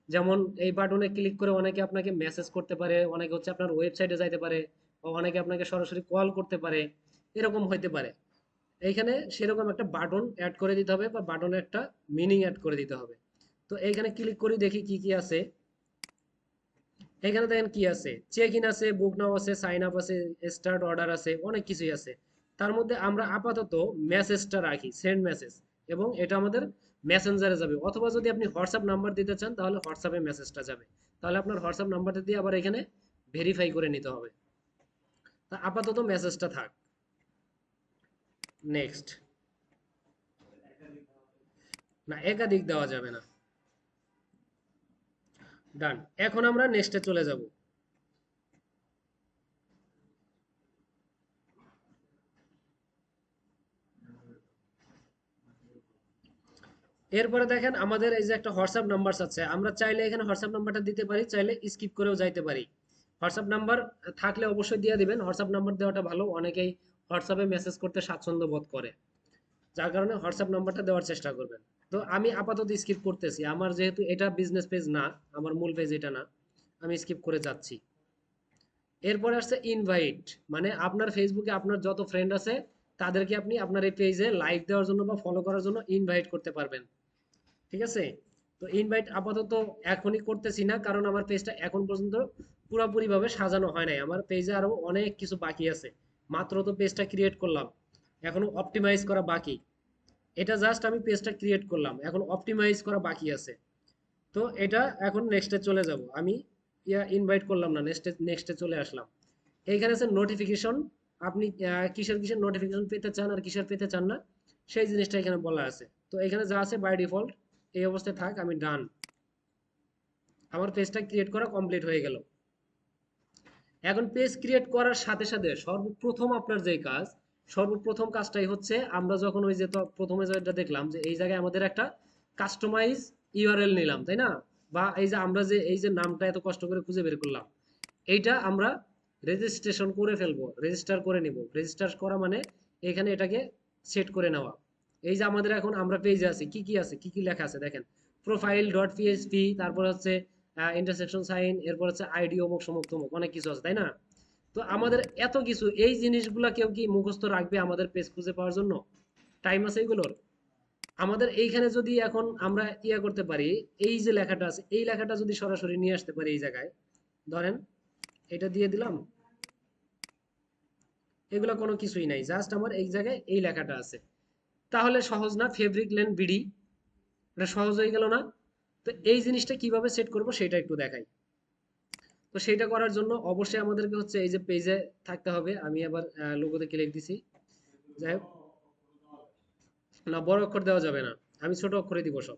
যেমন এই বাটনে ক্লিক করে অনেকে আপনাকে মেসেজ করতে পারে, অনেকে হচ্ছে আপনার ওয়েবসাইটে যাইতে পারে, বা অনেকে আপনাকে সরাসরি কল করতে পারে, এরকম হইতে পারে। এইখানে সেরকম একটা বাটন অ্যাড করে দিতে হবে, বা বাটনে একটা মিনিং অ্যাড করে দিতে হবে। তো এইখানে ক্লিক করি, দেখি কি কি আছে। এখানে দেখেন কি আছে, চেক ইন আছে, বুক নাও আছে, সাইন আপ আছে, স্টার্ট অর্ডার আছে, অনেক কিছুই আছে। তার মধ্যে আমরা আপাতত মেসেজটা রাখি, সেন্ড মেসেজ, এবং এটা আমাদের মেসেঞ্জারে যাবে, অথবা যদি আপনি হোয়াটসঅ্যাপ নাম্বার দিতে চান তাহলে হোয়াটসঅ্যাপে মেসেজটা যাবে। তাহলে আপনার হোয়াটসঅ্যাপ নাম্বারটা দিয়ে আবার এখানে ভেরিফাই করে নিতে হবে। তা আপাতত মেসেজটা থাক। নেক্সট। না, একাধিক দেওয়া যাবে না। ডান, এখন আমরা নেক্সটে চলে যাব। এরপরে দেখেন আমাদের এই যে একটা হোয়াটসঅ্যাপ নাম্বার আছে, আমরা চাইলে এখানে হোয়াটসঅ্যাপ নাম্বারটা দিতে পারি, চাইলে স্কিপ করেও যাইতে পারি। হোয়াটসঅ্যাপ নাম্বার থাকলে অবশ্যই দিয়ে দিবেন, হোয়াটসঅ্যাপ নাম্বার দেওয়াটা ভালো, অনেকেই হোয়াটসঅ্যাপে মেসেজ করতে স্বাচ্ছন্দ্য বোধ করে, যার কারণে হোয়াটসঅ্যাপ নাম্বারটা দেওয়ার চেষ্টা করবেন। তো আমি আপাতত স্কিপ করতেছি, আমার যেহেতু এটা বিজনেস পেজ না, আমার মূল পেজ এটা না, আমি স্কিপ করে যাচ্ছি। এরপরে আসছে ইনভাইট, মানে আপনার ফেসবুকে আপনার যত ফ্রেন্ড আছে তাদেরকে আপনি আপনার এই পেজে লাইক দেওয়ার জন্য বা ফলো করার জন্য ইনভাইট করতে পারবেন। ঠিক আছে? তো ইনভাইট আপাতত এখনই করতেছি না, কারণ আমার পেজটা এখন পর্যন্ত পুরোপুরিভাবে সাজানো হয় নাই, আমার পেজে আরো অনেক কিছু বাকি আছে। মাত্র তো পেজটা ক্রিয়েট করলাম, এখনো অপটিমাইজ করা বাকি। এটা জাস্ট আমি পেজটা ক্রিয়েট করলাম, এখন অপটিমাইজ করা বাকি আছে। তো এটা এখন নেক্সটে চলে যাব আমি। ইনভাইট করলাম না, নেক্সটে নেক্সটে চলে আসলাম। এইখানে আছে নোটিফিকেশন, আপনি কিসের কিসের নোটিফিকেশন পেতে চান আর কিসের পেতে চান না, সেই জিনিসটা এখানে বলা আছে। তো এখানে যা আছে বাই ডিফল্ট এই অবস্থায় থাক, আমি ডান। আমার পেজটা ক্রিয়েট করা কমপ্লিট হয়ে গেল। এখন পেজ ক্রিয়েট করার সাথে সাথে সর্বপ্রথম আপনার যে কাজ, সর্বপ্রথম কাজটাই হচ্ছে আমরা যখন ওই যে তো প্রথমে যেটা দেখলাম যে এই জায়গায় আমাদের একটা কাস্টমাইজ ইউআরএল নিলাম, তাই না? বা এই যে আমরা যে এই যে নামটা এত কষ্ট করে খুঁজে বের করলাম, এইটা আমরা রেজিস্ট্রেশন করে ফেলবো, রেজিস্টার করে নিব। রেজিস্টার করা মানে এখানে এটাকে সেট করে নেওয়া। এই যে আমাদের এখন আমরা পেজে আছি, কি কি আছে, কি কি লেখা আছে দেখেন, প্রোফাইল ডট পিএইচপি, তারপর হচ্ছে ইন্টারসেকশন সাইন, এরপর হচ্ছে আইডি অমুক সমুক তমুক, অনেক কিছু আছে, তাই না? তো আমাদের এত কিছু, এই জিনিসগুলা কেউ কি মুখস্থ রাখবে আমাদের পেজ খুঁজে পাওয়ার জন্য? টাইম আছে এগুলোর? আমাদের এইখানে যদি এখন আমরা ইয়া করতে পারি, এই যে লেখাটা আছে এই লেখাটা যদি সরাসরি নিয়ে আসতে পারি এই জায়গায়, ধরেন এটা দিয়ে দিলাম, এগুলা কোনো কিছুই নাই, জাস্ট আমার এই জায়গায় এই লেখাটা আছে। তাহলে সহজ না? ফেব্রিক লেন বিডি, এটা সহজ হয়ে গেল না? তো এই জিনিসটা কিভাবে সেট করব সেটা একটু দেখাই। তো সেটা করার জন্য অবশ্যই আমাদেরকে হচ্ছে এই যে পেজে থাকতে হবে। আমি আবার লোগোতে ক্লিক দিছি, যাই হোক, না বড় অক্ষর দেওয়া যাবে না, আমি ছোট অক্ষরে দিব সব।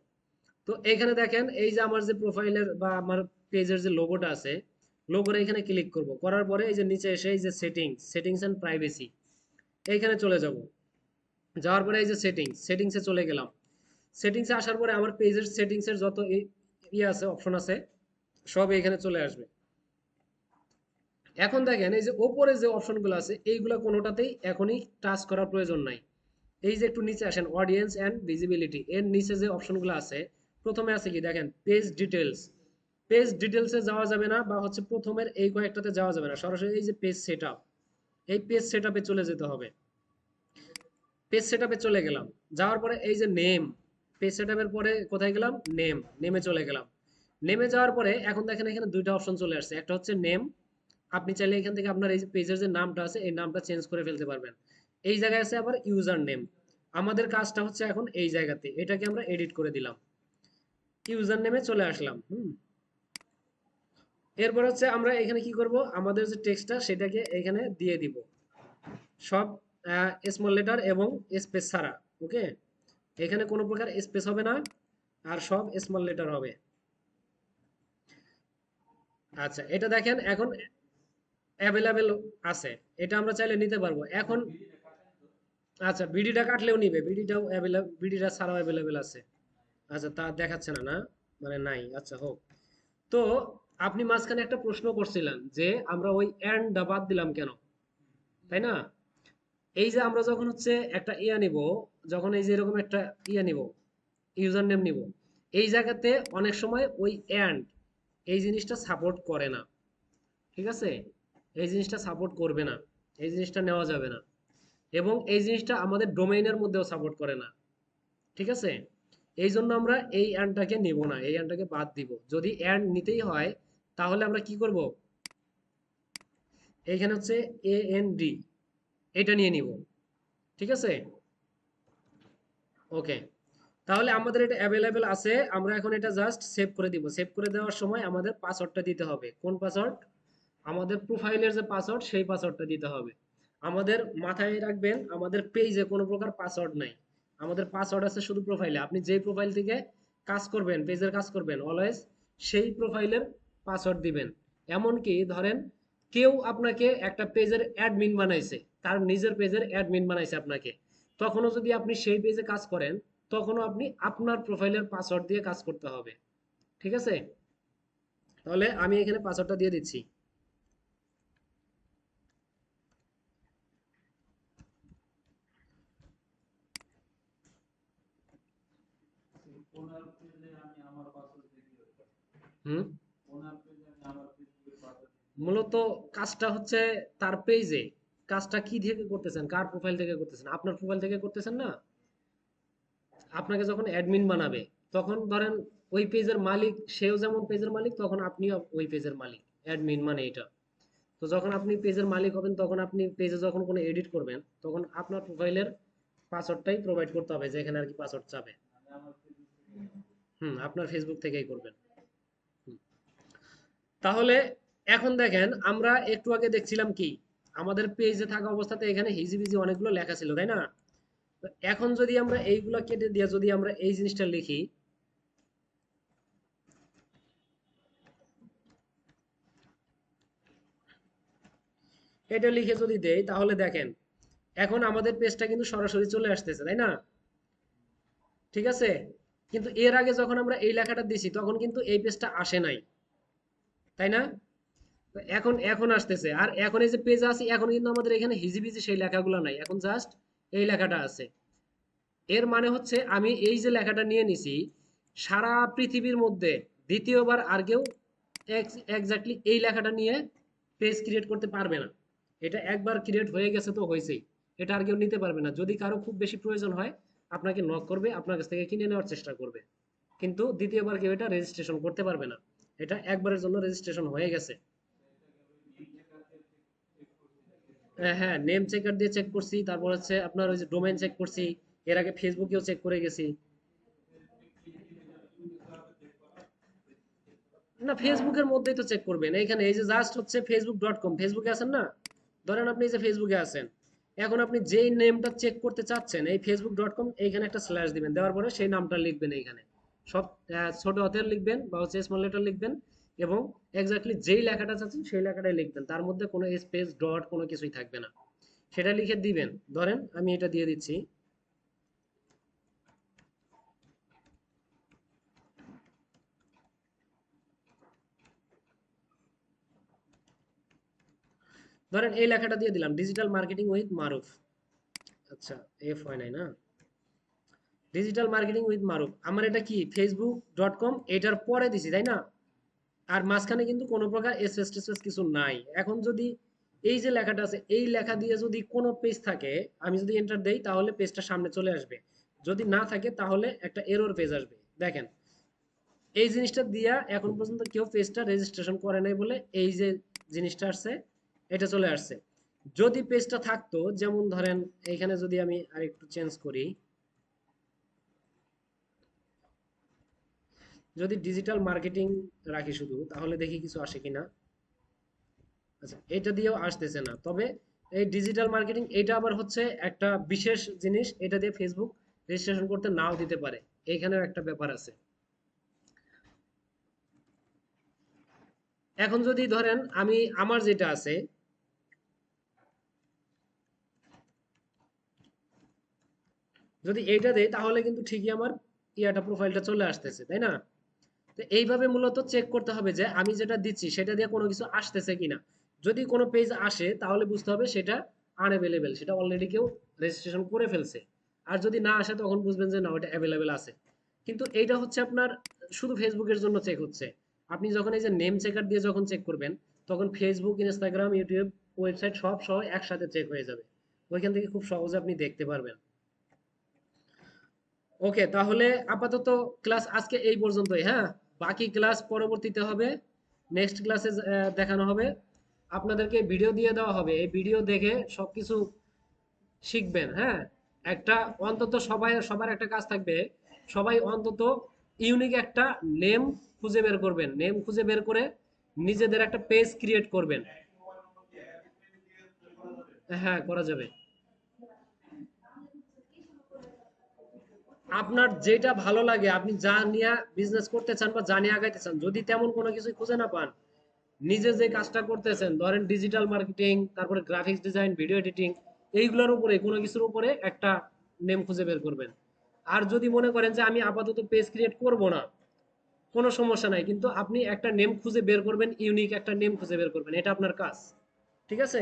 তো এইখানে দেখেন এই যে আমার যে প্রোফাইলের বা আমার পেজের যে লোগোটা আছে, লোগোর এখানে ক্লিক করব, করার পরে এই যে নিচে এসে এই যে সেটিংস এন্ড প্রাইভেসি, এইখানে চলে যাব। যাওয়ার পরে এই যে সেটিংসে চলে গেলাম। সেটিংসে আসার পরে আমার পেজের সেটিংসের যত ইয়ে আছে, অপশন আছে, সব এখানে চলে আসবে। এখন দেখেন এই যে ওপরে যে অপশনগুলো আছে এইগুলা কোনোটাতেই এখনই টাচ করার প্রয়োজন নাই। এই যে একটু নিচে আসেন, অডিয়েন্স অ্যান্ড ভিজিবিলিটি, এর নিচে যে অপশনগুলো আছে, প্রথমে আছে কি দেখেন, পেজ ডিটেলস। পেজ ডিটেলসে যাওয়া যাবে না, বা হচ্ছে প্রথমের এই কয়েকটাতে যাওয়া যাবে না, সরাসরি এই যে পেজ সেটআপ, এই পেজ সেটআপে চলে যেতে হবে। পেজ সেটআপে চলে গেলাম, যাওয়ার পরে এই যে নেম, পেজ সেটআপের পরে কোথায় গেলাম, নেমে চলে গেলাম। নেমে যাওয়ার পরে এখন দেখেন এখানে দুইটা অপশন চলে আসছে, একটা হচ্ছে নেম, আপনি চাইলে এখান থেকে আপনার এই যে পেজের যে নামটা আছে এই নামটা চেঞ্জ করে ফেলতে পারবেন। এই জায়গায় আছে আবার ইউজার নেম, আমাদের কাজটা হচ্ছে এখন এই জায়গাতে এটাকে আমরা এডিট করে দিলাম, ইউজার নেমে চলে আসলাম। এরপর হচ্ছে আমরা এখানে কি করব, আমাদের যে টেক্সটটা সেটাকে এখানে দিয়ে দিব, সব স্মল লেটার এবং স্পেস ছাড়া। ওকে, এখানে কোনো প্রকার স্পেস হবে না, আর সব স্মল লেটার হবে। আচ্ছা, এটা দেখেন এখন অ্যাভেলেবেল আছে, এটা আমরা চাইলে নিতে পারবো এখন। আচ্ছা, বিডিটা কাটলেও নিবে, বিডিটাও অ্যাভেলেবল, বিডিটা ছাড়াও অ্যাভেলেবেল আছে। আচ্ছা, তা দেখাচ্ছে না, না মানে নাই, আচ্ছা হোক। তো আপনি মাঝখানে একটা প্রশ্ন করছিলেন যে আমরা ওই এন্ডটা বাদ দিলাম কেন, তাই না? এই যে আমরা যখন হচ্ছে একটা ইয়া নিব, যখন এই যে এরকম একটা ইয়া নিব, ইউজার নেম নিব, এই জায়গাতে অনেক সময় ওই এন্ড, এই জিনিসটা সাপোর্ট করে না, ঠিক আছে? এই জিনিসটা সাপোর্ট করবে না, এই জিনিসটা নেওয়া যাবে না, এবং এই জিনিসটা আমাদের ডোমেইনের মধ্যেও সাপোর্ট করে না, ঠিক আছে? এই জন্য আমরা এই অ্যান্ডটাকে নিব না, এই অ্যান্ডটাকে বাদ দিব। যদি অ্যান্ড নিতেই হয় তাহলে আমরা কি করব, এইখানে হচ্ছে এ এন ডি, এটা নিয়ে নিব, ঠিক আছে? ওকে, তাহলে আমাদের এটা অ্যাভেলেবেল আছে, আমরা এখন এটা জাস্ট সেভ করে দিব। সেভ করে দেওয়ার সময় আমাদের পাসওয়ার্ডটা দিতে হবে। কোন পাসওয়ার্ড? আমাদের প্রোফাইলের যে পাসওয়ার্ড সেই পাসওয়ার্ডটা দিতে হবে। আমাদের মাথায় রাখবেন আমাদের পেজে কোনো প্রকার পাসওয়ার্ড নাই, আমাদের পাসওয়ার্ড আছে শুধু প্রোফাইলে। আপনি যেই প্রোফাইল থেকে কাজ করবেন, পেজের কাজ করবেন, অলওয়েজ সেই প্রোফাইলের পাসওয়ার্ড দিবেন। এমনকি ধরেন কেউ আপনাকে একটা পেজের অ্যাডমিন বানাইছে, তার নিজের পেজের অ্যাডমিন বানাইছে আপনাকে, তখনও যদি আপনি সেই পেজে কাজ করেন, তখনও আপনি আপনার প্রোফাইলের পাসওয়ার্ড দিয়ে কাজ করতে হবে, ঠিক আছে? তাহলে আমি এখানে পাসওয়ার্ডটা দিয়ে দিচ্ছি। হুম, মূলত কাজটা হচ্ছে তার পেজে, কাজটা কি থেকে করতেছেন, কার প্রোফাইল থেকে করতেছেন, আপনার প্রোফাইল থেকে করতেছেন না? আপনাকে যখন অ্যাডমিন বানাবে, তখন ধরেন ওই পেজের মালিক, সেও যেমন পেজের মালিক, তখন আপনিও ওই পেজের মালিক, অ্যাডমিন মানে এটা। তো যখন আপনি পেজের মালিক হবেন, তখন আপনি পেজে যখন কোনো এডিট করবেন, তখন আপনার প্রোফাইলের পাসওয়ার্ডটাই প্রোভাইড করতে হবে, যেখানে আর কি পাসওয়ার্ড চাবে। আপনার ফেসবুক থেকেই করবেন। হুম। তাহলে এখন দেখেন আমরা একটু আগে দেখছিলাম কি, আমাদের পেজে থাকা অবস্থাতে এখানে হিজিবিজি অনেকগুলো লেখা ছিল, তাই না? তো এখন যদি আমরা এইগুলা কেটে দিয়ে যদি আমরা এই জিনিসটা লিখি, এটা লিখে যদি দেই তাহলে দেখেন এখন আমাদের পেজটা কিন্তু সরাসরি চলে আসতেছে, তাই না? ঠিক আছে, কিন্তু এর আগে যখন আমরা এই লেখাটা দিছি তখন কিন্তু এই পেজটা আসে নাই, তাই না? তো এখন এখন আসতেছে, আর এখন এই যে পেজ আছে এখন কিন্তু আমাদের এখানে হিজিবিজি সেই লেখাগুলো নাই, এখন জাস্ট এই লেখাটা আছে। এর মানে হচ্ছে আমি এই যে লেখাটা নিয়ে নিছি, সারা পৃথিবীর মধ্যে দ্বিতীয়বার আর কেউ এক্স্যাক্টলি এই লেখাটা নিয়ে পেজ ক্রিয়েট করতে পারবে না। এটা একবার ক্রিয়েট হয়ে গেছে তো হয়েছেই, এটা আর কেউ নিতে পারবে না। যদি কারো খুব বেশি প্রয়োজন হয় আপনাকে নক করবে, আপনার কাছ থেকে কিনে নেওয়ার চেষ্টা করবে, কিন্তু দ্বিতীয়বার কেউ এটা রেজিস্ট্রেশন করতে পারবে না। এটা একবারের জন্য রেজিস্ট্রেশন হয়ে গেছে। হ্যাঁ হ্যাঁ, নেম চেকার দিয়ে চেক করছি, তারপর হচ্ছে আপনার ওই যে ডোমেইন চেক করছি, এর আগে ফেসবুকেও চেক করে গেছি। না, ফেসবুকের মধ্যেই তো চেক করবেন, এইখানে এই যে জাস্ট হচ্ছে facebook.com, ফেসবুকে আছেন না? ধরেন আপনি এই যে ফেসবুকে আছেন, এখন আপনি যেই নেমটা চেক করতে চাচ্ছেন এই facebook.com, এইখানে একটা স্ল্যাশ দিবেন, দেওয়ার পরে সেই নামটা লিখবেন এইখানে, সব ছোট হাতের লিখবেন বা হচ্ছে স্মল লেটার লিখবেন, এবং এক্স্যাক্টলি যেই লেখাটা চাচ্ছেন সেই লেখাটাই লিখবেন, তার মধ্যে কোনো স্পেস ডট কোনো কিছুই থাকবে না, সেটা লিখে দিবেন। ধরেন আমি এটা দিয়ে দিচ্ছি। ধরেন এই লেখাটা দিয়ে দিলাম, ডিজিটাল মার্কেটিং উইথ মারুফ। আচ্ছা, এফ হয় নাই না? ডিজিটাল মার্কেটিং উইথ মারুফ, আমার এটা কি facebook.com এটার পরে দিছি, তাই না? আর মাঝখানে কিন্তু কোনো প্রকার স্পেস টেসপেস কিছু নাই। এখন যদি এই যে লেখাটা আছে এই লেখা দিয়ে যদি কোনো পেজ থাকে, আমি যদি এন্টার দেই তাহলে পেজটা সামনে চলে আসবে, যদি না থাকে তাহলে একটা এরর পেজ আসবে। দেখেন এই জিনিসটা দিয়া এখন পর্যন্ত কেউ পেজটা রেজিস্ট্রেশন করে নাই বলে এই যে জিনিসটা আসছে, এটা চলে আসছে। যদি পেজটা থাকতো, যেমন ধরেন এইখানে যদি আমি আরেকটু চেঞ্জ করি, যদি ডিজিটাল মার্কেটিং রাখি শুধু, তাহলে দেখি কিছু আসে কিনা। আচ্ছা, এটা দিয়েও আসতেছে না। তবে এই ডিজিটাল মার্কেটিং এটা আবার হচ্ছে একটা বিশেষ জিনিস, এটা দিয়ে ফেসবুক রেজিস্ট্রেশন করতে নাও দিতে পারে, এইখানেও একটা ব্যাপার আছে। এখন যদি ধরেন আমি আমার যেটা আছে, যদি এইটা দেই তাহলে কিন্তু ঠিকই আমার ইয়াটা প্রোফাইলটা চলে আসতেছে, তাই না? তো এইভাবে মূলত চেক করতে হবে যে আমি যেটা দিচ্ছি সেটা দিয়ে কোনো কিছু আসতেছে কিনা। যদি কোনো পেজ আসে তাহলে বুঝতে হবে সেটা আনঅ্যাভেলেবেল, সেটা অলরেডি কেউ রেজিস্ট্রেশন করে ফেলছে। আর যদি না আসে তখন বুঝবেন যে না, ওটা অ্যাভেলেবেল আছে। কিন্তু এইটা হচ্ছে আপনার শুধু ফেসবুকের জন্য চেক হচ্ছে। আপনি যখন এই যে নেম চেকার দিয়ে যখন চেক করবেন, তখন ফেসবুক, ইনস্টাগ্রাম, ইউটিউব, ওয়েবসাইট সব সহ একসাথে চেক হয়ে যাবে, ওইখান থেকে খুব সহজে আপনি দেখতে পারবেন। ওকে, তাহলে আপাতত ক্লাস আজকে এই পর্যন্তই, হ্যাঁ? বাকি ক্লাস পরবর্তীতে হবে, নেক্সট ক্লাসে দেখানো হবে। আপনাদেরকে ভিডিও দিয়ে দেওয়া হবে, এই ভিডিও দেখে সবকিছু শিখবেন, হ্যাঁ? একটা অন্তত সবাই, সবার একটা কাজ থাকবে, সবাই অন্তত ইউনিক একটা নেম খুঁজে বের করবেন, নেম খুঁজে বের করে নিজেদের একটা পেজ ক্রিয়েট করবেন। হ্যাঁ, করা যাবে। আপনার যেটা ভালো লাগে, আপনি যা নিয়ে বিজনেস করতে চান বা যা নিয়ে আগাইতে চান, যদি তেমন কোনো কিছু খুঁজে না পান, নিজে যে কাজটা করতেছেন, ধরেন ডিজিটাল মার্কেটিং, তারপরে গ্রাফিক্স ডিজাইন, ভিডিও এডিটিং, এইগুলোর উপরে কোনো কিছুর উপরে একটা নেম খুঁজে বের করবেন। আর যদি মনে করেন যে আমি আপাতত পেজ ক্রিয়েট করব না, কোনো সমস্যা নাই, কিন্তু আপনি একটা নেম খুঁজে বের করবেন, ইউনিক একটা নেম খুঁজে বের করবেন, এটা আপনার কাজ। ঠিক আছে?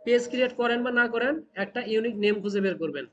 পেজ ক্রিয়েট করেন বা না করেন, একটা ইউনিক নেম খুঁজে বের করবেন।